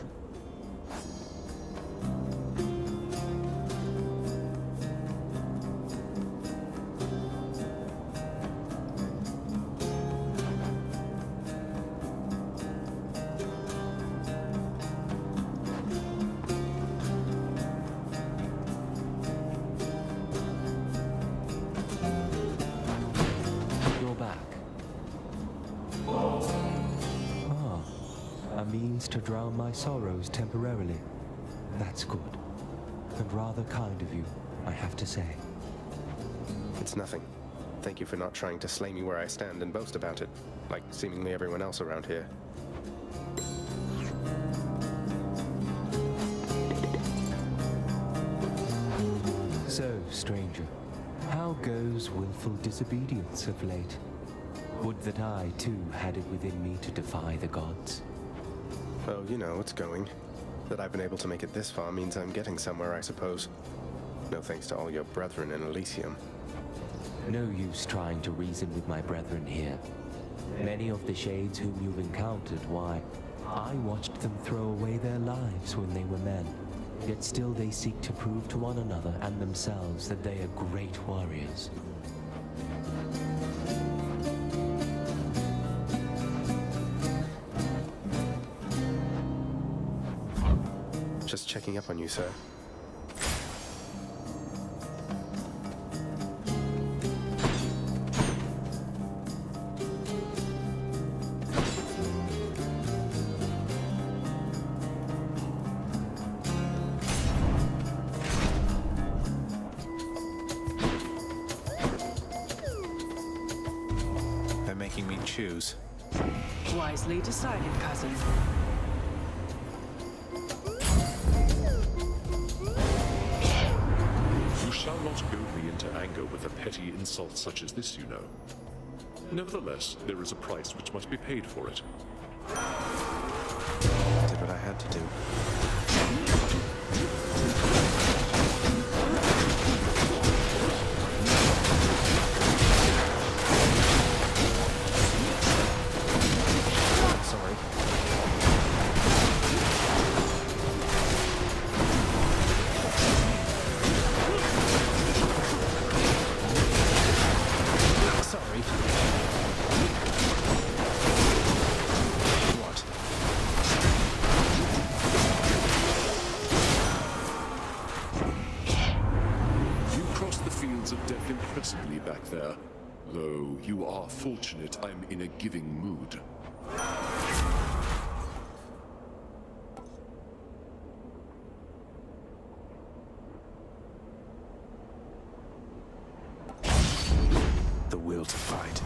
To drown my sorrows temporarily. That's good. And rather kind of you, I have to say. It's nothing. Thank you for not trying to slay me where I stand and boast about it, like seemingly everyone else around here. So, stranger, how goes willful disobedience of late? Would that I, too, had it within me to defy the gods. Oh, you know, it's going. That I've been able to make it this far means I'm getting somewhere, I suppose. No thanks to all your brethren in Elysium. No use trying to reason with my brethren here. Many of the shades whom you've encountered, why, I watched them throw away their lives when they were men. Yet still they seek to prove to one another and themselves that they are great warriors. Just checking up on you, sir. They're making me choose. Wisely decided, cousin. Shall not goad me into anger with a petty insult such as this, you know. Nevertheless, there is a price which must be paid for it. Did what I had to do. Impressively back there. Though you are fortunate I'm in a giving mood. The will to fight.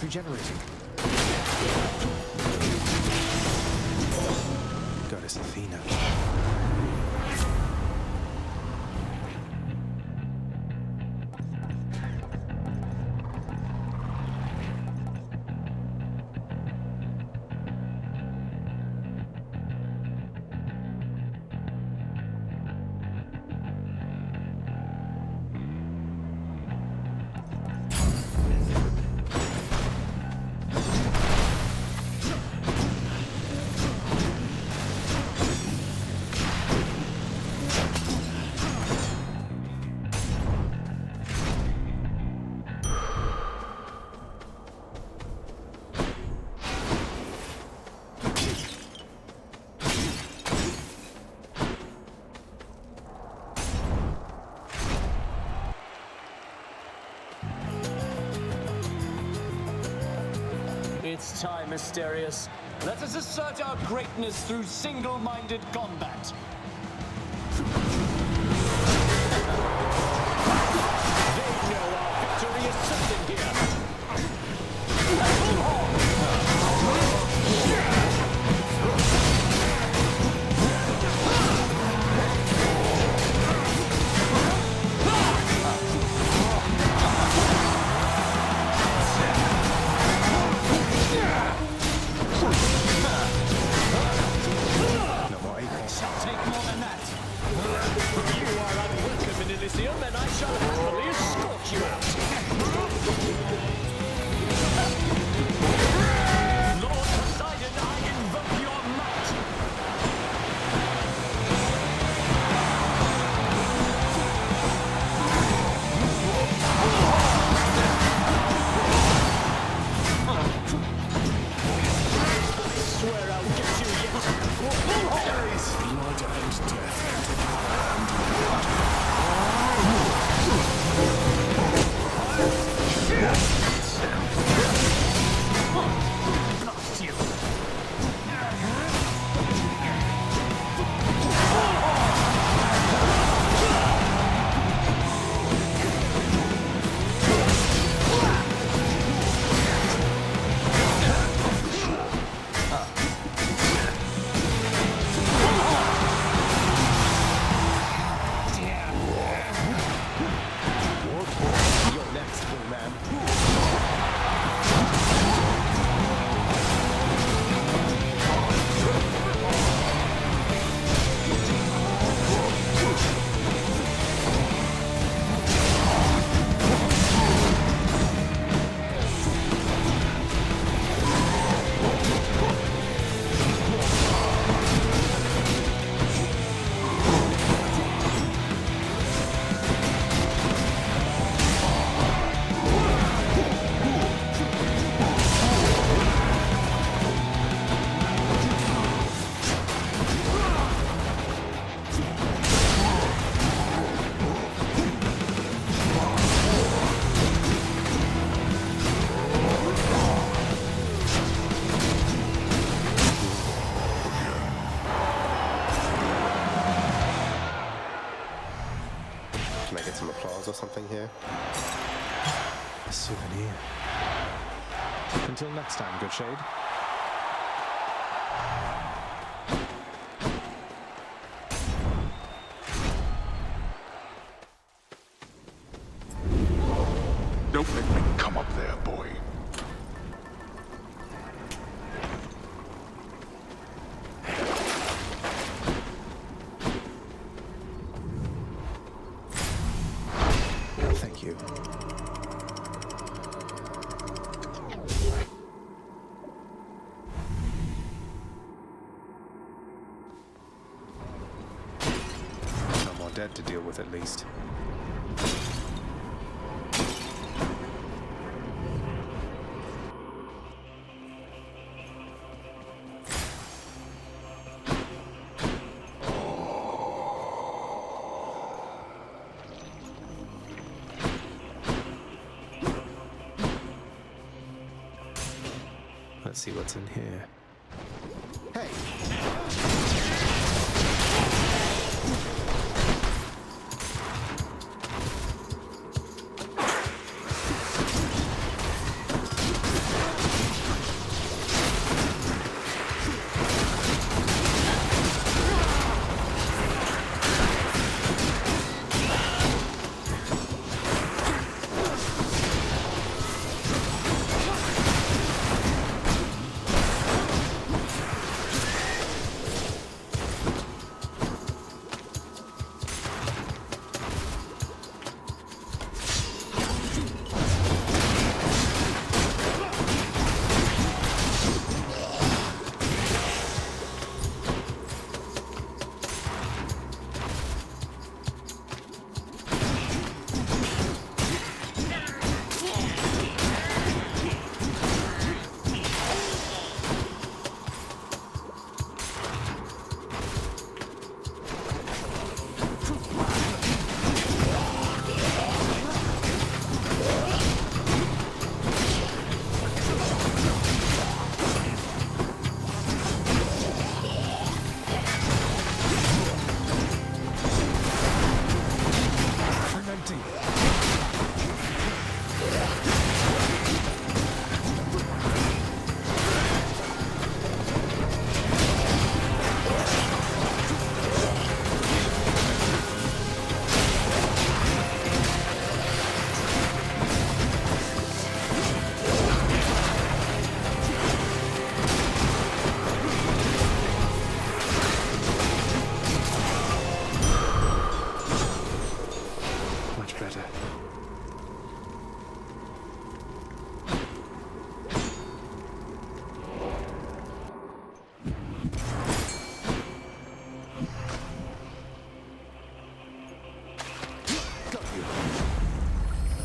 Regenerating. Goddess Athena. It's time, Asterius. Let us assert our greatness through single-minded combat. They know our victory is certain here. Take more than that. You are unwelcome in Elysium, and I shall happily escort you out. Lord Poseidon, I invoke your might. I swear I'll get you yet. Blood and death. Blast you. You're next, full man. Can I get some applause or something here? A souvenir. Until next time, good shade. Don't make me come up there, boy. Thank you. No more dead to deal with, at least. Let's see what's in here. Hey!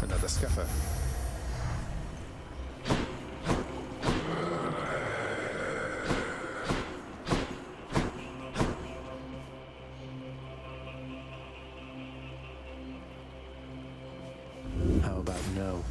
Another scuffer. How about no?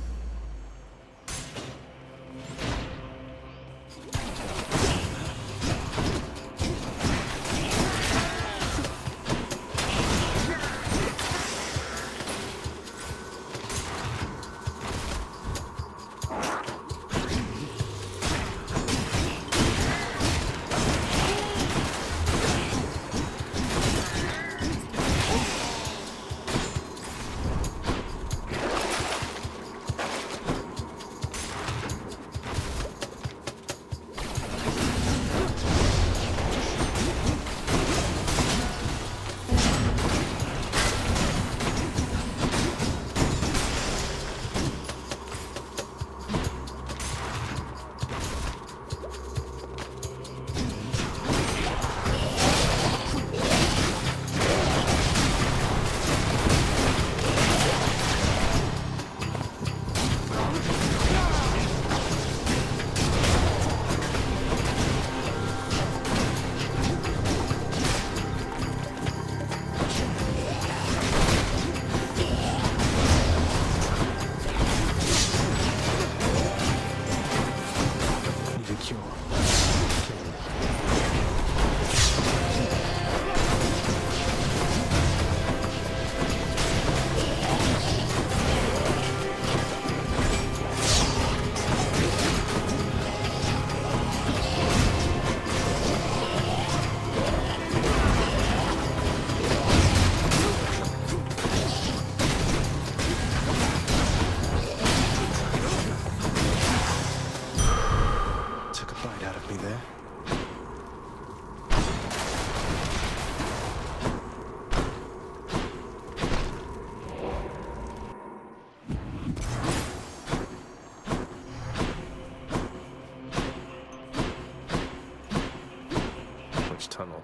Tunnel.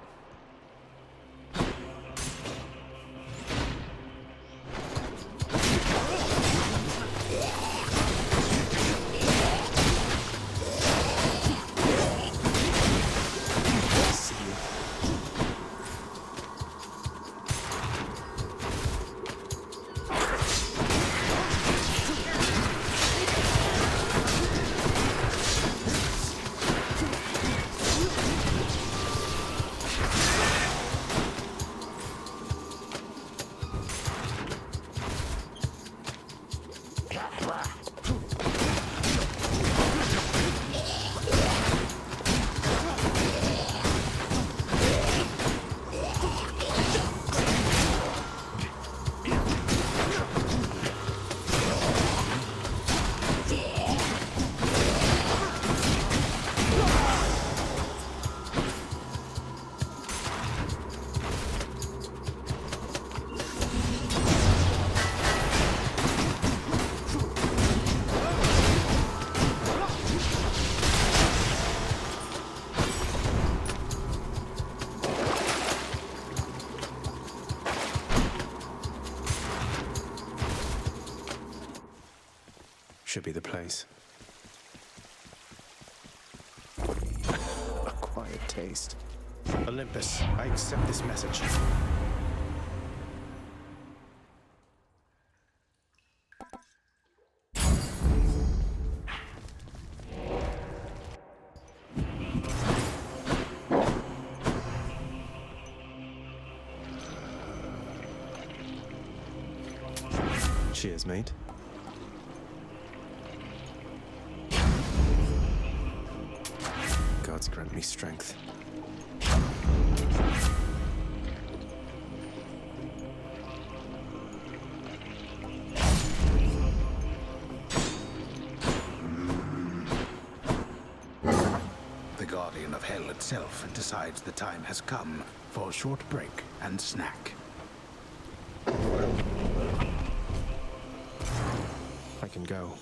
Should be the place. Acquired taste. Olympus, I accept this message. Cheers, mate. Gods grant me strength. The Guardian of Hell itself decides the time has come for a short break and snack. I can go.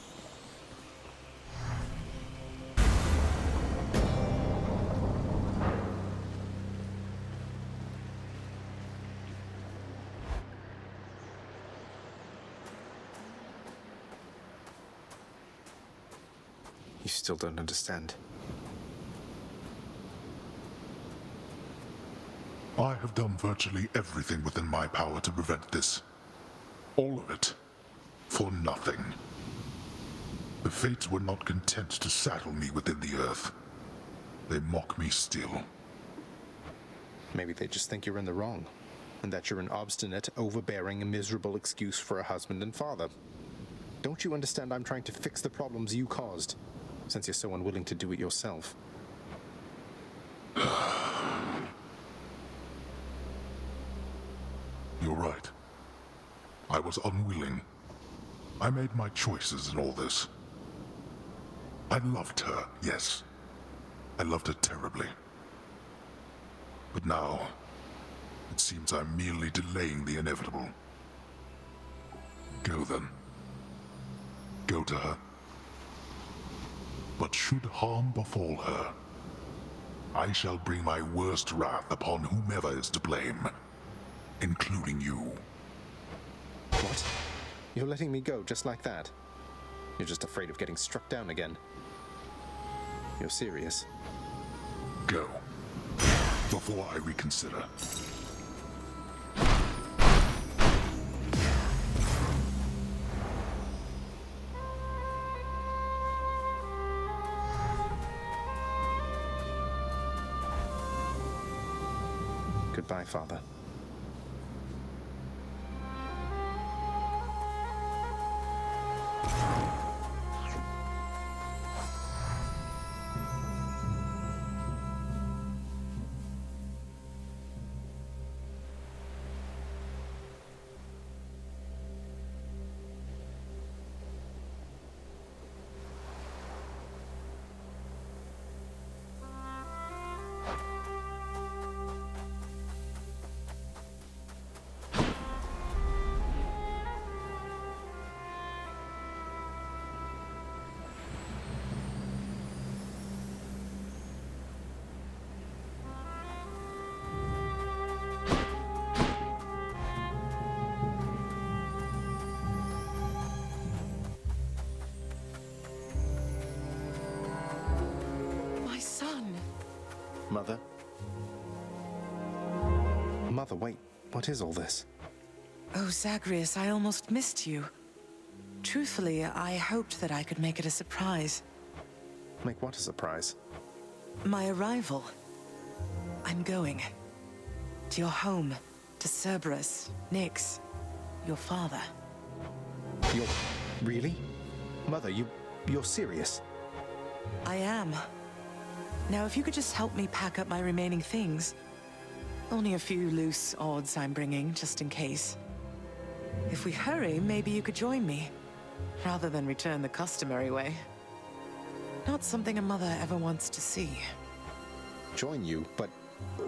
still don't understand. I have done virtually everything within my power to prevent this. All of it. For nothing. The Fates were not content to saddle me within the earth. They mock me still. Maybe they just think you're in the wrong, and that you're an obstinate, overbearing, and miserable excuse for a husband and father. Don't you understand I'm trying to fix the problems you caused, since you're so unwilling to do it yourself? You're right. I was unwilling. I made my choices in all this. I loved her, yes. I loved her terribly. But now, it seems I'm merely delaying the inevitable. Go then. Go to her. But should harm befall her, I shall bring my worst wrath upon whomever is to blame, including you. What? You're letting me go just like that? You're just afraid of getting struck down again. You're serious? Go. Before I reconsider. Goodbye, Father. Mother? Mother, wait. What is all this? Oh, Zagreus, I almost missed you. Truthfully, I hoped that I could make it a surprise. Make what a surprise? My arrival. I'm going. To your home. To Cerberus, Nyx, your father. You're... really? Mother, you're serious? I am. Now, if you could just help me pack up my remaining things. Only a few loose odds I'm bringing, just in case. If we hurry, maybe you could join me, rather than return the customary way. Not something a mother ever wants to see. Join you? But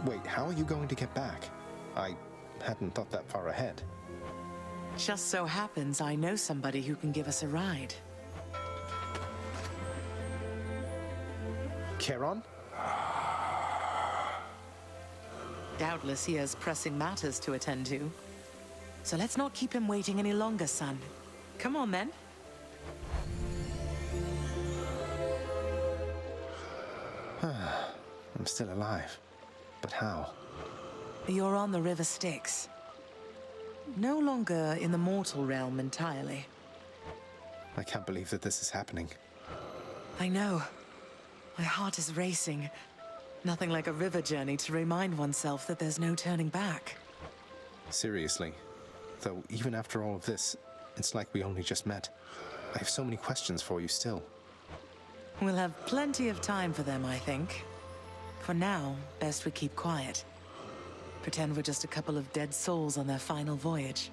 wait, how are you going to get back? I hadn't thought that far ahead. Just so happens I know somebody who can give us a ride. Charon? Doubtless he has pressing matters to attend to. So let's not keep him waiting any longer, son. Come on, then. I'm still alive. But how? You're on the River Styx. No longer in the mortal realm entirely. I can't believe that this is happening. I know. My heart is racing. Nothing like a river journey to remind oneself that there's no turning back. Seriously. Though, even after all of this, it's like we only just met. I have so many questions for you still. We'll have plenty of time for them, I think. For now, best we keep quiet. Pretend we're just a couple of dead souls on their final voyage.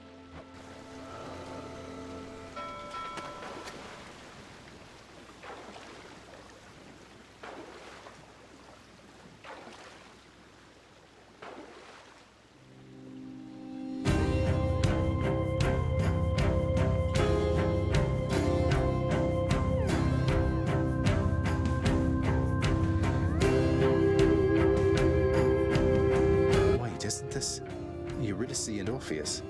Eurydice and Orpheus.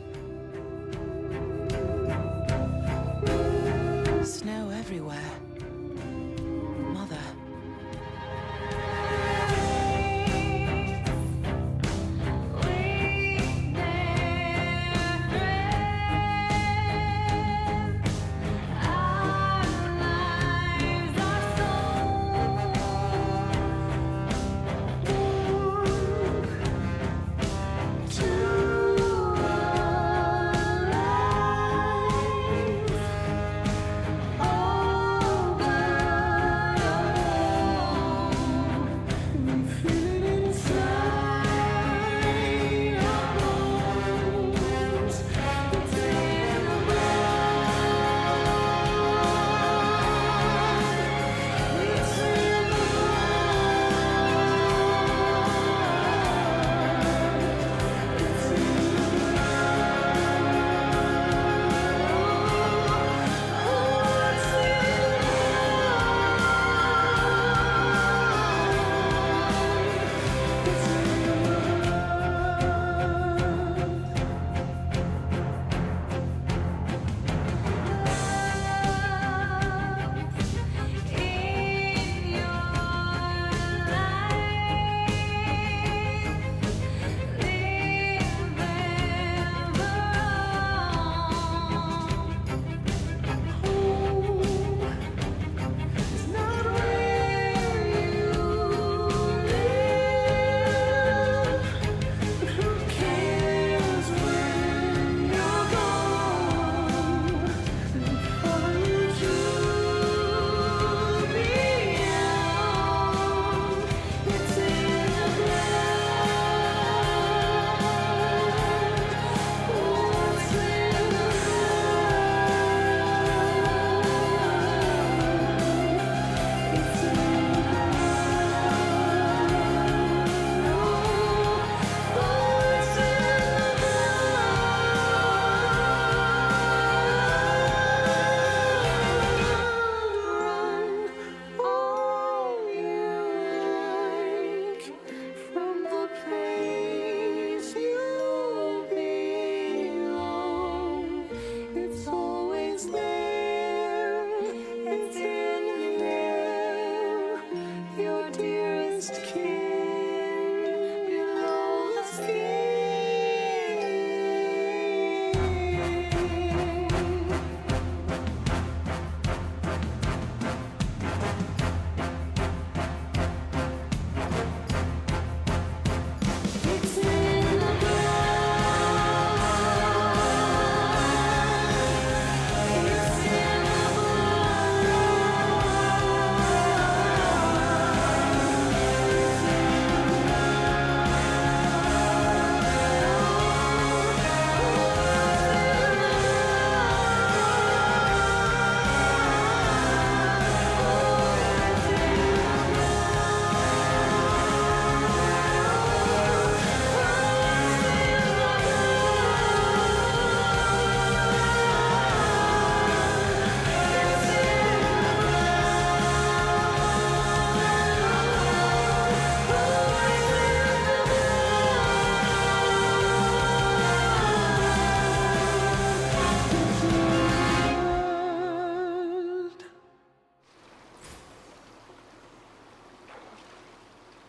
Snow everywhere.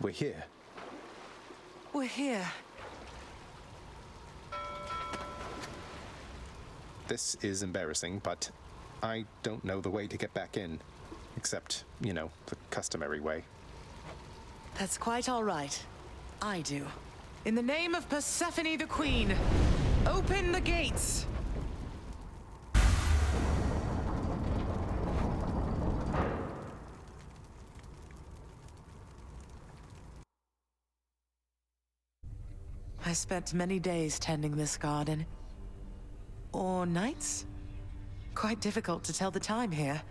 We're here. We're here. This is embarrassing, but I don't know the way to get back in. Except, you know, the customary way. That's quite all right. I do. In the name of Persephone the Queen, open the gates! I spent many days tending this garden. Or nights? Quite difficult to tell the time here.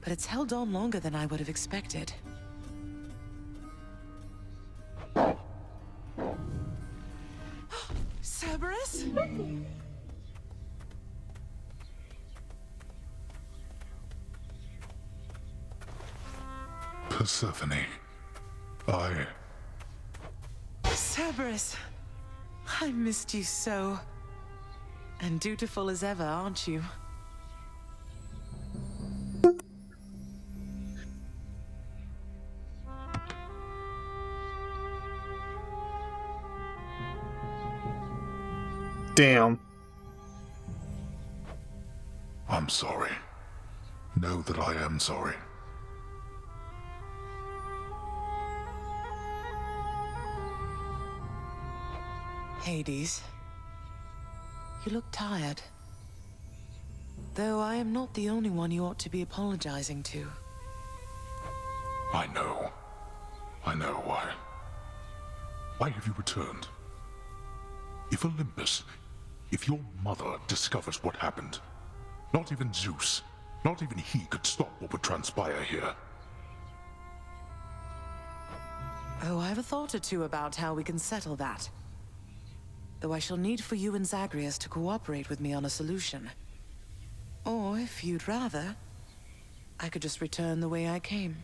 But it's held on longer than I would have expected. Cerberus? Persephone, Cerberus, I missed you so. And dutiful as ever, aren't you? Damn. I'm sorry. Know that I am sorry. Hades, you look tired. Though I am not the only one you ought to be apologizing to. I know. I know why. Why have you returned? If Olympus, if your mother discovers what happened, not even Zeus, not even he could stop what would transpire here. Oh, I have a thought or two about how we can settle that. Though I shall need for you and Zagreus to cooperate with me on a solution. Or, if you'd rather, I could just return the way I came.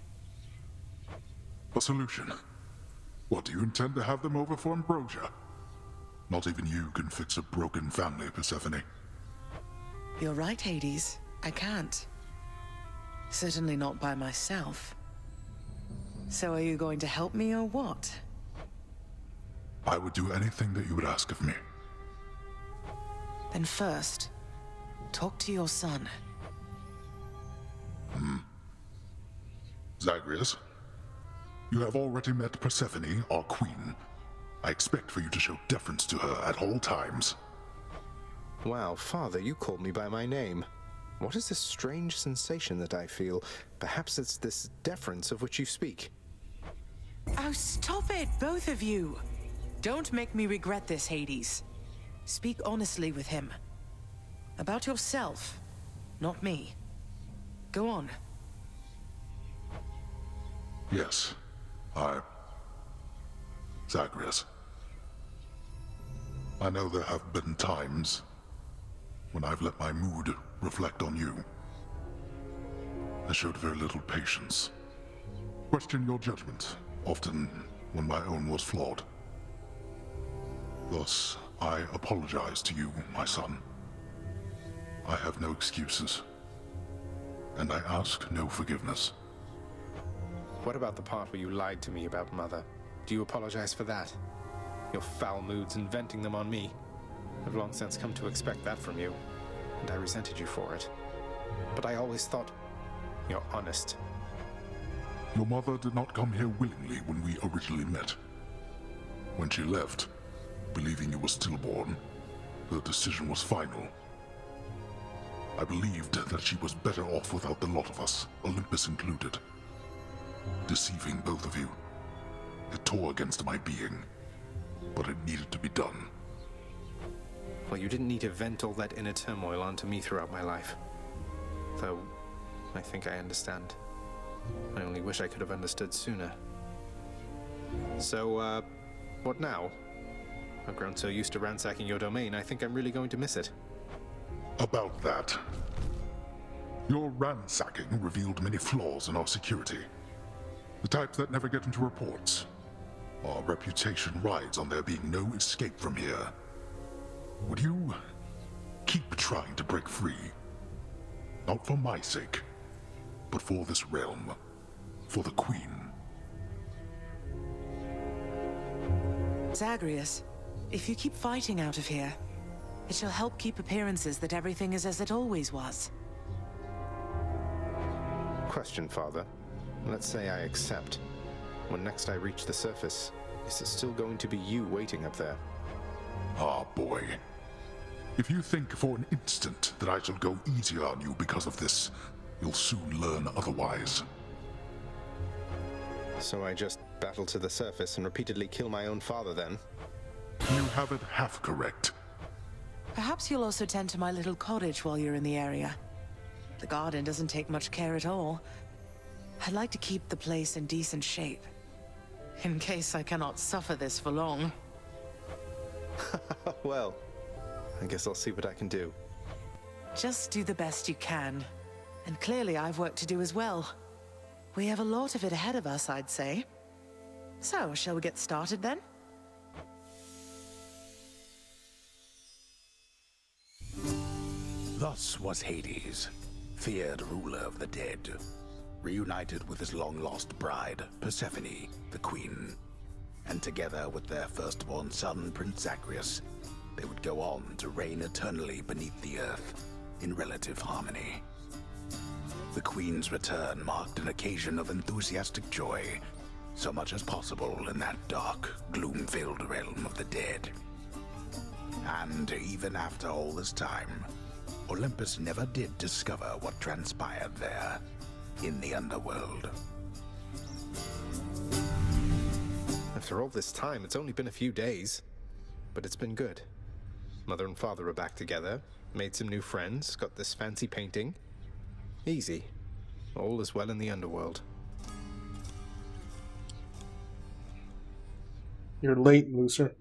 A solution? What, do you intend to have them over for ambrosia? Not even you can fix a broken family, Persephone. You're right, Hades. I can't. Certainly not by myself. So are you going to help me or what? I would do anything that you would ask of me. Then first, talk to your son. Zagreus, you have already met Persephone, our queen. I expect for you to show deference to her at all times. Wow, Father, you called me by my name. What is this strange sensation that I feel? Perhaps it's this deference of which you speak. Oh, stop it, both of you! Don't make me regret this, Hades. Speak honestly with him. About yourself, not me. Go on. Yes, Zagreus. I know there have been times when I've let my mood reflect on you. I showed very little patience. Questioned your judgment, often when my own was flawed. Thus, I apologize to you, my son. I have no excuses, and I ask no forgiveness. What about the part where you lied to me about Mother? Do you apologize for that? Your foul moods and venting them on me. I've long since come to expect that from you, and I resented you for it. But I always thought you're honest. Your mother did not come here willingly when we originally met. When she left, believing you were stillborn, her decision was final. I believed that she was better off without the lot of us, Olympus included. Deceiving both of you. It tore against my being, but it needed to be done. Well, you didn't need to vent all that inner turmoil onto me throughout my life. Though, I think I understand. I only wish I could have understood sooner. So, what now? I've grown so used to ransacking your domain, I think I'm really going to miss it. About that. Your ransacking revealed many flaws in our security. The types that never get into reports. Our reputation rides on there being no escape from here. Would you keep trying to break free? Not for my sake, but for this realm. For the Queen. Zagreus, if you keep fighting out of here, it shall help keep appearances that everything is as it always was. Question, Father. Let's say I accept. When next I reach the surface, is it still going to be you waiting up there? Ah, boy. If you think for an instant that I shall go easier on you because of this, you'll soon learn otherwise. So I just battle to the surface and repeatedly kill my own father then? You have it half correct. Perhaps you'll also tend to my little cottage while you're in the area. The garden doesn't take much care at all. I'd like to keep the place in decent shape, in case I cannot suffer this for long. Well, I guess I'll see what I can do. Just do the best you can. And clearly I've work to do as well. We have a lot of it ahead of us, I'd say. So, shall we get started then? Thus was Hades, feared ruler of the dead, reunited with his long-lost bride, Persephone, the queen. And together with their firstborn son, Prince Zagreus, they would go on to reign eternally beneath the earth, in relative harmony. The queen's return marked an occasion of enthusiastic joy, so much as possible in that dark, gloom-filled realm of the dead. And even after all this time, Olympus never did discover what transpired there, in the underworld. After all this time, it's only been a few days. But it's been good. Mother and father are back together, made some new friends, got this fancy painting. Easy. All is well in the underworld. You're late, loser.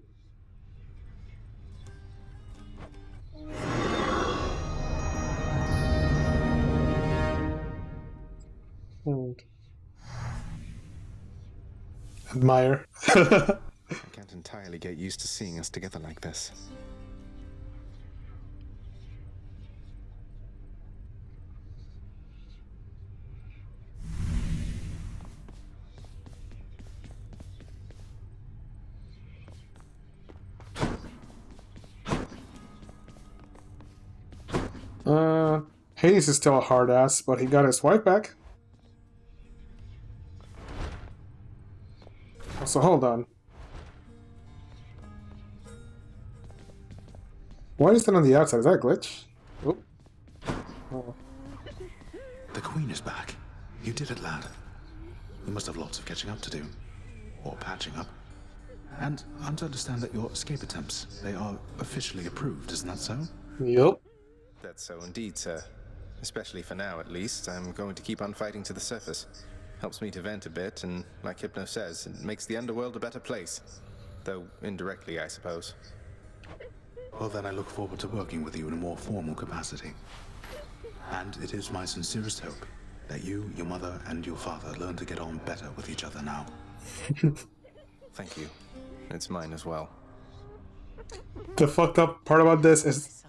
Admire. I can't entirely get used to seeing us together like this. Hades is still a hard ass, but he got his wife back. So hold on. Why is that on the outside? Is that a glitch? Oop. Oh. The queen is back. You did it, lad. You must have lots of catching up to do. Or patching up. And I'm to understand that your escape attempts, they are officially approved, isn't that so? Yup. That's so indeed, sir. Especially for now, at least. I'm going to keep on fighting to the surface. Helps me to vent a bit, and like Hypno says, it makes the underworld a better place. Though indirectly, I suppose. Well, then I look forward to working with you in a more formal capacity. And it is my sincerest hope that you, your mother, and your father learn to get on better with each other now. Thank you. It's mine as well. The fucked up part about this is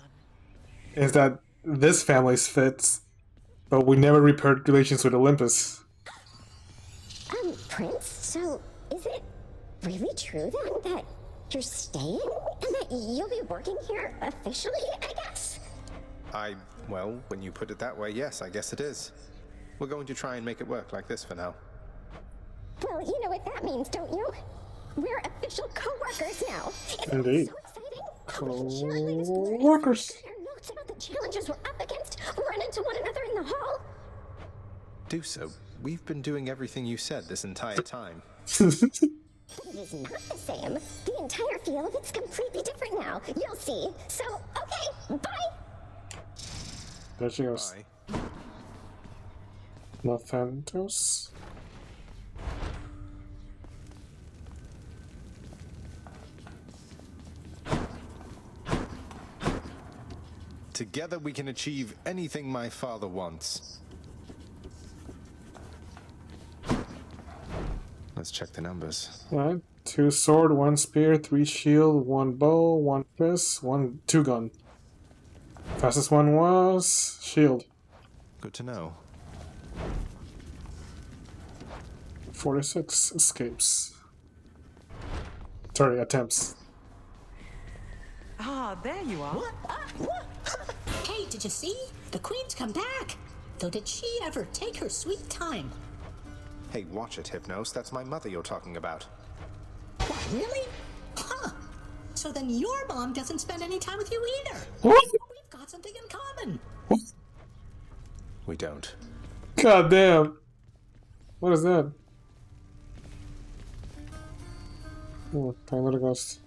that this family's fits, but we never repaired relations with Olympus. Prince, so is it really true that you're staying? And that you'll be working here officially, I guess? Well, when you put it that way, yes, I guess it is. We're going to try and make it work like this for now. Well, you know what that means, don't you? We're official co-workers now. Indeed. So exciting. Co-workers. Compare notes about the challenges we're up against. Run into one another in the hall. Do so. We've been doing everything you said this entire time. But it is not the same. The entire feel of it's completely different now. You'll see. So, okay, bye. There she goes. Bye. Lathantos. Together we can achieve anything my father wants. Let's check the numbers. Alright. 2 sword, 1 spear, 3 shield, 1 bow, 1 fist, 2 gun. Fastest one was shield. Good to know. 46 escapes. Sorry, attempts. Ah, there you are. Hey, did you see? The Queen's come back. Though did she ever take her sweet time? Hey, watch it, Hypnos. That's my mother you're talking about. What, really? Huh. So then your mom doesn't spend any time with you either. What? We've got something in common. We don't. God damn. What is that? Oh, tiny little ghost.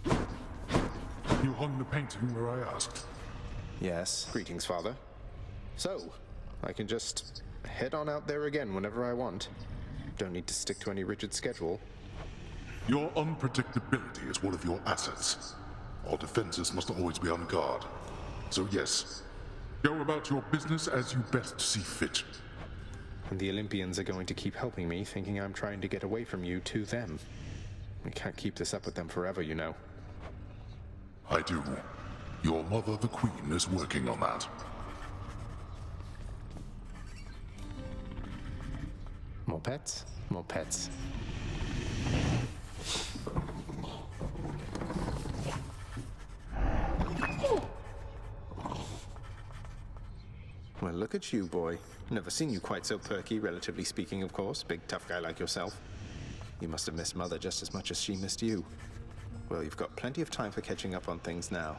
You hung the painting where I asked. Yes. Greetings, Father. So, I can just head on out there again whenever I want. Don't need to stick to any rigid schedule. Your unpredictability is one of your assets. Our defenses must always be on guard. So yes, go about your business as you best see fit. And the Olympians are going to keep helping me, thinking I'm trying to get away from you to them. We can't keep this up with them forever, you know. I do. Your mother, the Queen, is working on that. More pets? More pets. Well, look at you, boy. Never seen you quite so perky, relatively speaking, of course. Big, tough guy like yourself. You must have missed Mother just as much as she missed you. Well, you've got plenty of time for catching up on things now.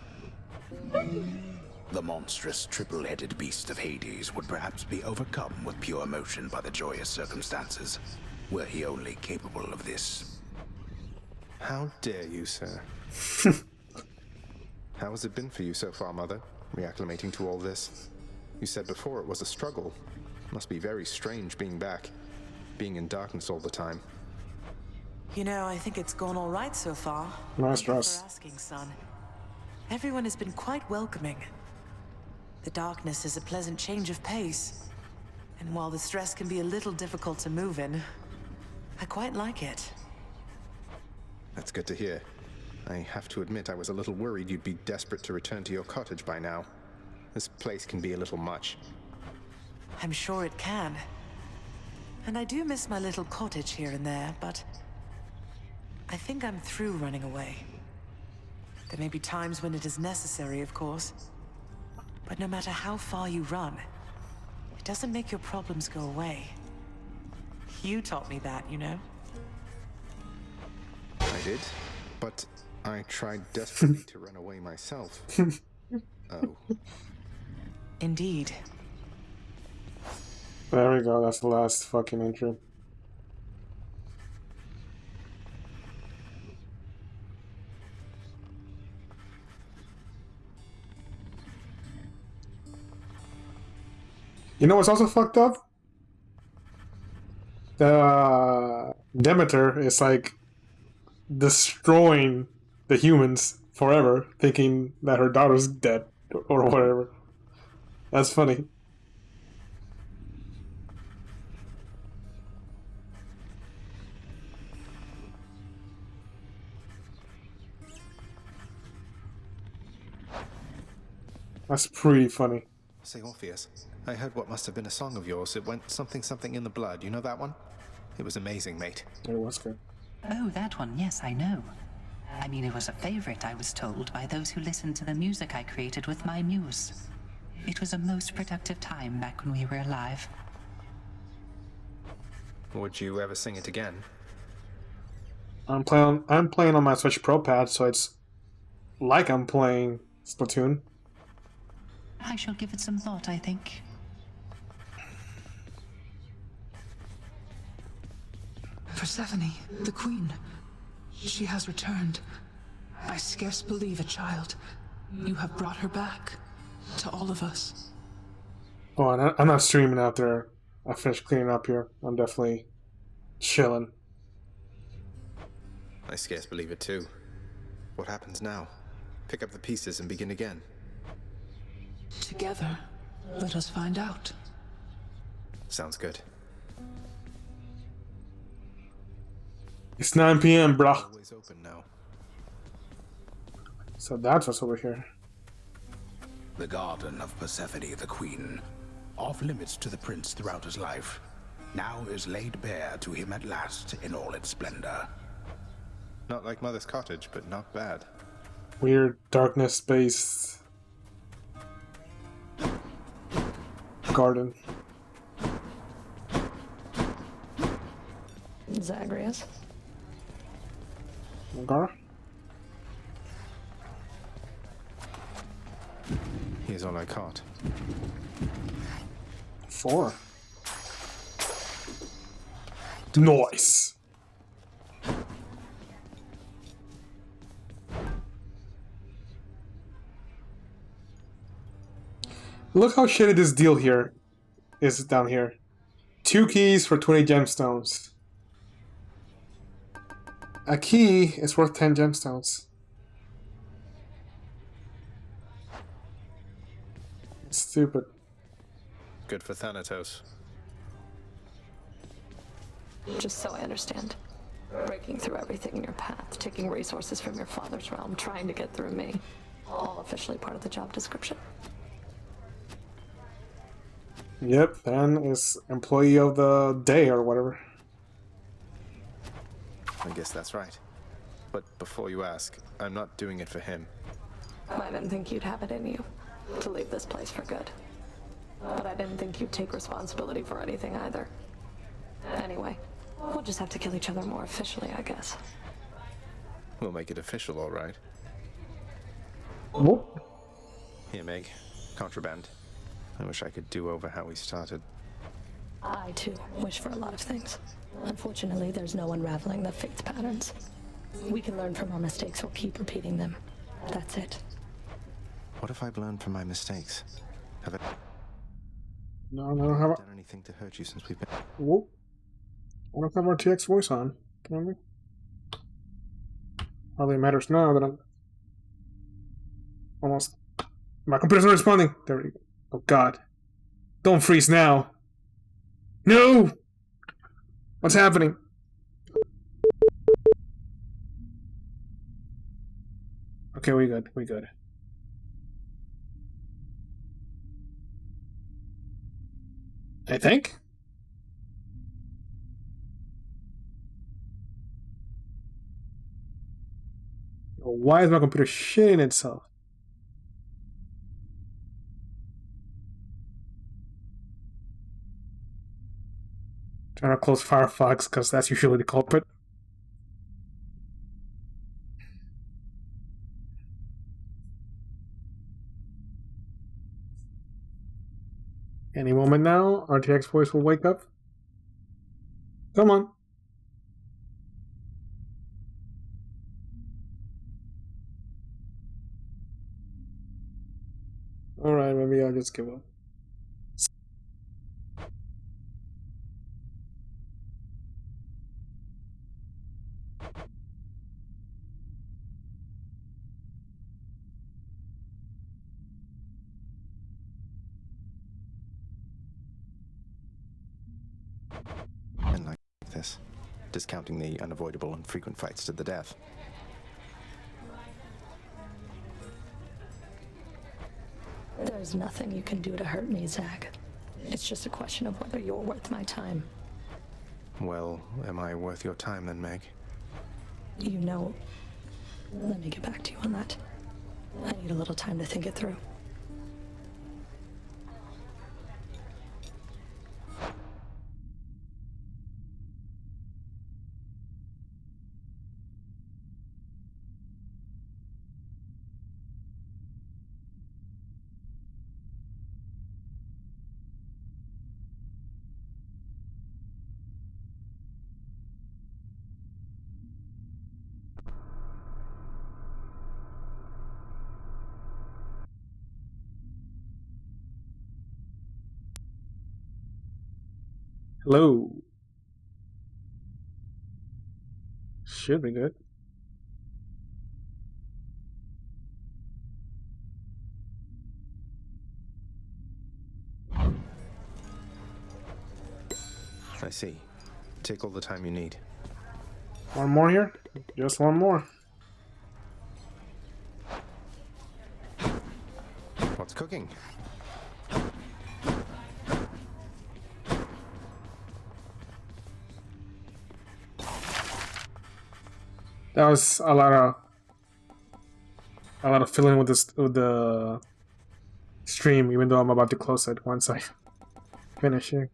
The monstrous triple-headed beast of Hades would perhaps be overcome with pure emotion by the joyous circumstances, were he only capable of this. How dare you, sir? How has it been for you so far, Mother? Reacclimating to all this? You said before it was a struggle. Must be very strange being back. Being in darkness all the time. You know, I think it's gone all right so far. Nice Thank you dress. for asking, son. Everyone has been quite welcoming. The darkness is a pleasant change of pace. And while the stress can be a little difficult to move in, I quite like it. That's good to hear. I have to admit I was a little worried you'd be desperate to return to your cottage by now. This place can be a little much. I'm sure it can. And I do miss my little cottage here and there, but I think I'm through running away. There may be times when it is necessary, of course. But no matter how far you run, it doesn't make your problems go away. You taught me that, you know? I did, but I tried desperately to run away myself. Oh. Indeed. There we go, that's the last fucking intro. You know what's also fucked up? Demeter is like destroying the humans forever, thinking that her daughter's dead or whatever. That's funny. That's pretty funny. Say, Orpheus, I heard what must have been a song of yours. It went something something in the blood. You know that one? It was amazing, mate. It was good. Oh, that one, yes, I know. I mean, it was a favorite, I was told, by those who listened to the music I created with my muse. It was a most productive time back when we were alive. Would you ever sing it again? I'm playing on my Switch Pro pad, so it's like I'm playing Splatoon. I shall give it some thought, I think. Persephone, the Queen. She has returned. I scarce believe it, child. You have brought her back. To all of us. Oh, and I'm not streaming after I finish cleaning up here. I'm definitely chilling. I scarce believe it too. What happens now? Pick up the pieces and begin again. Together, let us find out. Sounds good. It's 9 p.m., bruh. Always open now. So that's what's over here. The garden of Persephone the Queen, off limits to the prince throughout his life. now is laid bare to him at last in all its splendor. Not like Mother's cottage, but not bad. Weird darkness-based garden. Zagreus. Gar? Here's all I caught. 4. Nice. Look how shitty this deal here is down here. 2 keys for 20 gemstones. A key is worth 10 gemstones. Stupid. Good for Thanatos. Just so I understand. Breaking through everything in your path, taking resources from your father's realm, trying to get through me. All officially part of the job description. Yep, Than is employee of the day or whatever. I guess that's right. But before you ask, I'm not doing it for him. I didn't think you'd have it in you to leave this place for good. But I didn't think you'd take responsibility for anything either. Anyway, we'll just have to kill each other more officially, I guess. We'll make it official, all right. Whoop. Here, Meg. Contraband. I wish I could do over how we started. I, too, wish for a lot of things. Unfortunately, there's no unraveling the fate's patterns. We can learn from our mistakes or keep repeating them. That's it. What if I've learned from my mistakes? Have I No, I don't have done anything to hurt you since we've been... Whoop. I don't have RTX voice on. Apparently. Hardly matters now that I'm almost... My computer's not responding. There we go. Oh god. Don't freeze now. No! What's happening? Okay, we good. We good. I think? Why is my computer shitting itself? Trying to close Firefox because that's usually the culprit. Any moment now, RTX voice will wake up. Come on. Alright, maybe I'll just give up. And like this, discounting the unavoidable and frequent fights to the death. There's nothing you can do to hurt me, Zag. It's just a question of whether you're worth my time. Well, am I worth your time then, Meg? You know... Let me get back to you on that. I need a little time to think it through. Hello. Should be good. I see. Take all the time you need. One more here? Just one more. What's cooking? That was a lot of filling with the stream, even though I'm about to close it once I finish it.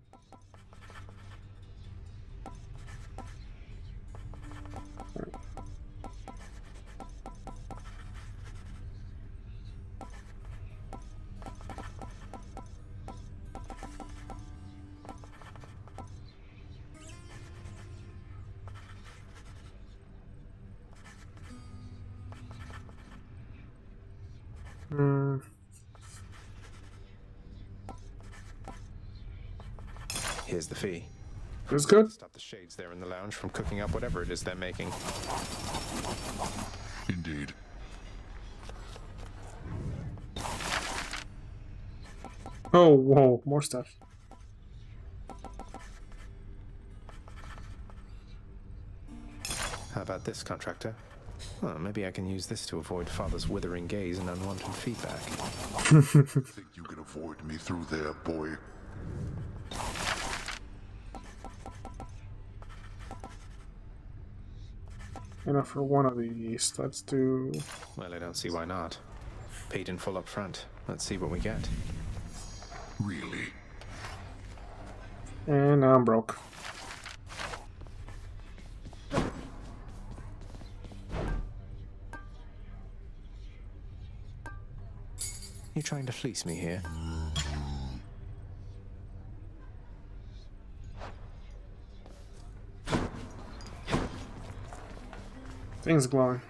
Here's the fee. It's good. Stop the shades there in the lounge from cooking up whatever it is they're making. Indeed. Oh, whoa, more stuff. How about this, contractor? Well, maybe I can use this to avoid Father's withering gaze and unwanted feedback. Think you can avoid me through there, boy? Enough for one of these. Let's do... Well, I don't see why not. Paid in full up front. Let's see what we get. Really? And now I'm broke. You trying to fleece me here? Things glowing.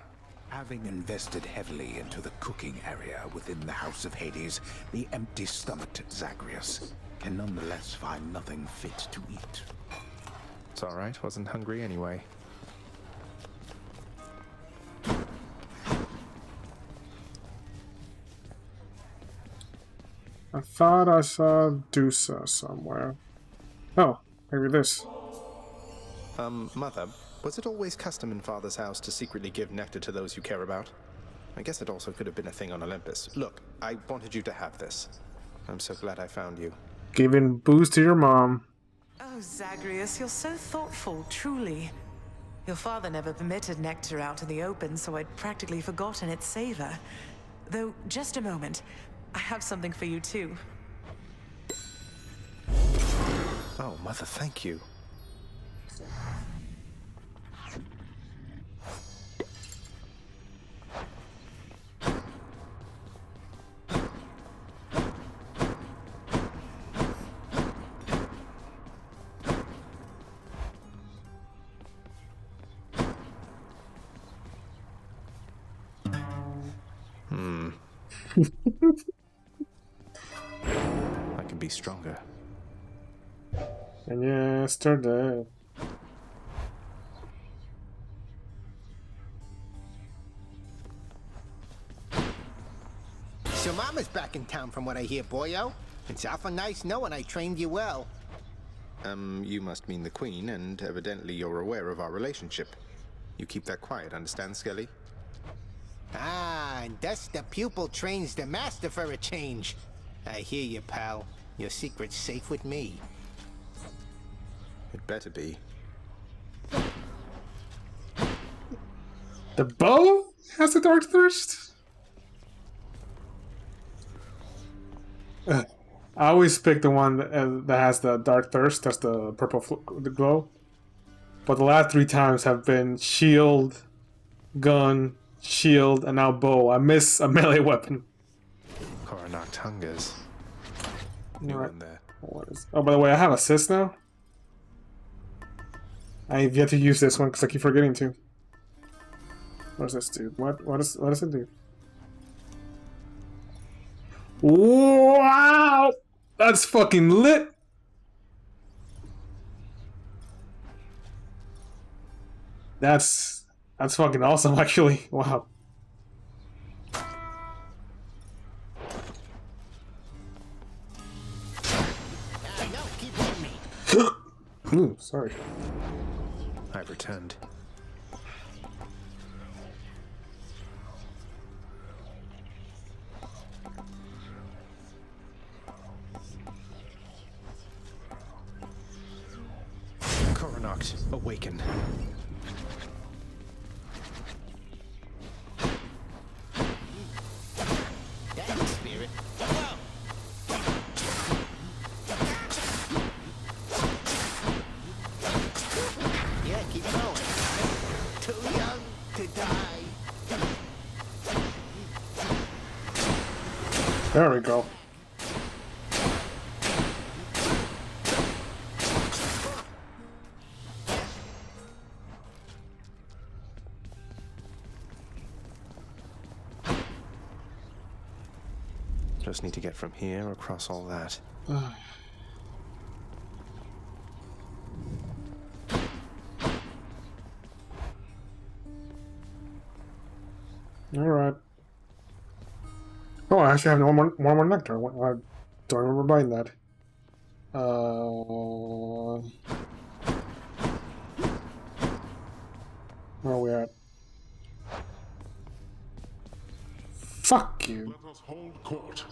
Having invested heavily into the cooking area within the House of Hades, the empty-stomached Zagreus can nonetheless find nothing fit to eat. It's all right. Wasn't hungry anyway. I thought I saw Dusa somewhere. Oh, maybe this. Mother, was it always custom in Father's house to secretly give nectar to those you care about? I guess it also could have been a thing on Olympus. Look, I wanted you to have this. I'm so glad I found you. Giving booze to your mom. Oh, Zagreus, you're so thoughtful, truly. Your father never permitted nectar out in the open, so I'd practically forgotten its savor. Though, just a moment. I have something for you, too. Oh, Mother, thank you. I can be stronger. And yesterday. So Mama's back in town from what I hear, boyo. It's awful nice knowing I trained you well. You must mean the Queen, and evidently you're aware of our relationship. You keep that quiet, understand, Skelly? Ah, and thus the pupil trains the master for a change. I hear you, pal. Your secret's safe with me. It better be. The bow has a dark thirst? I always pick the one that has the dark thirst. That's the purple the glow. But the last 3 times have been shield, gun, shield, and now bow. I miss a melee weapon. Coronach Hungers. New one there. What is... Oh, by the way, I have assist now. I have yet to use this one because I keep forgetting to. What does this do? What does it do? Wow! That's fucking lit! That's fucking awesome, actually. Wow. Ooh, sorry. I've returned. Coronach, awaken. There we go. Just need to get from here across all that. Alright. Oh, I actually have one more nectar. I don't remember buying that. Where are we at? Fuck you. Let us hold court.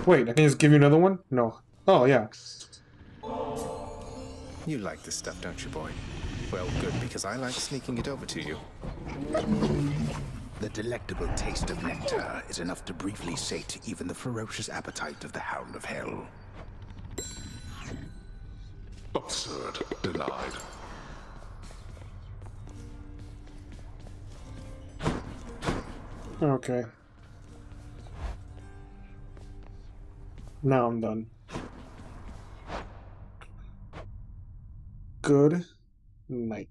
Wait, I can just give you another one? No. Oh, yeah. You like this stuff, don't you, boy? Well, good, because I like sneaking it over to you. The delectable taste of nectar is enough to briefly sate even the ferocious appetite of the Hound of Hell. Absurd. Denied. Okay. Now I'm done. Good night.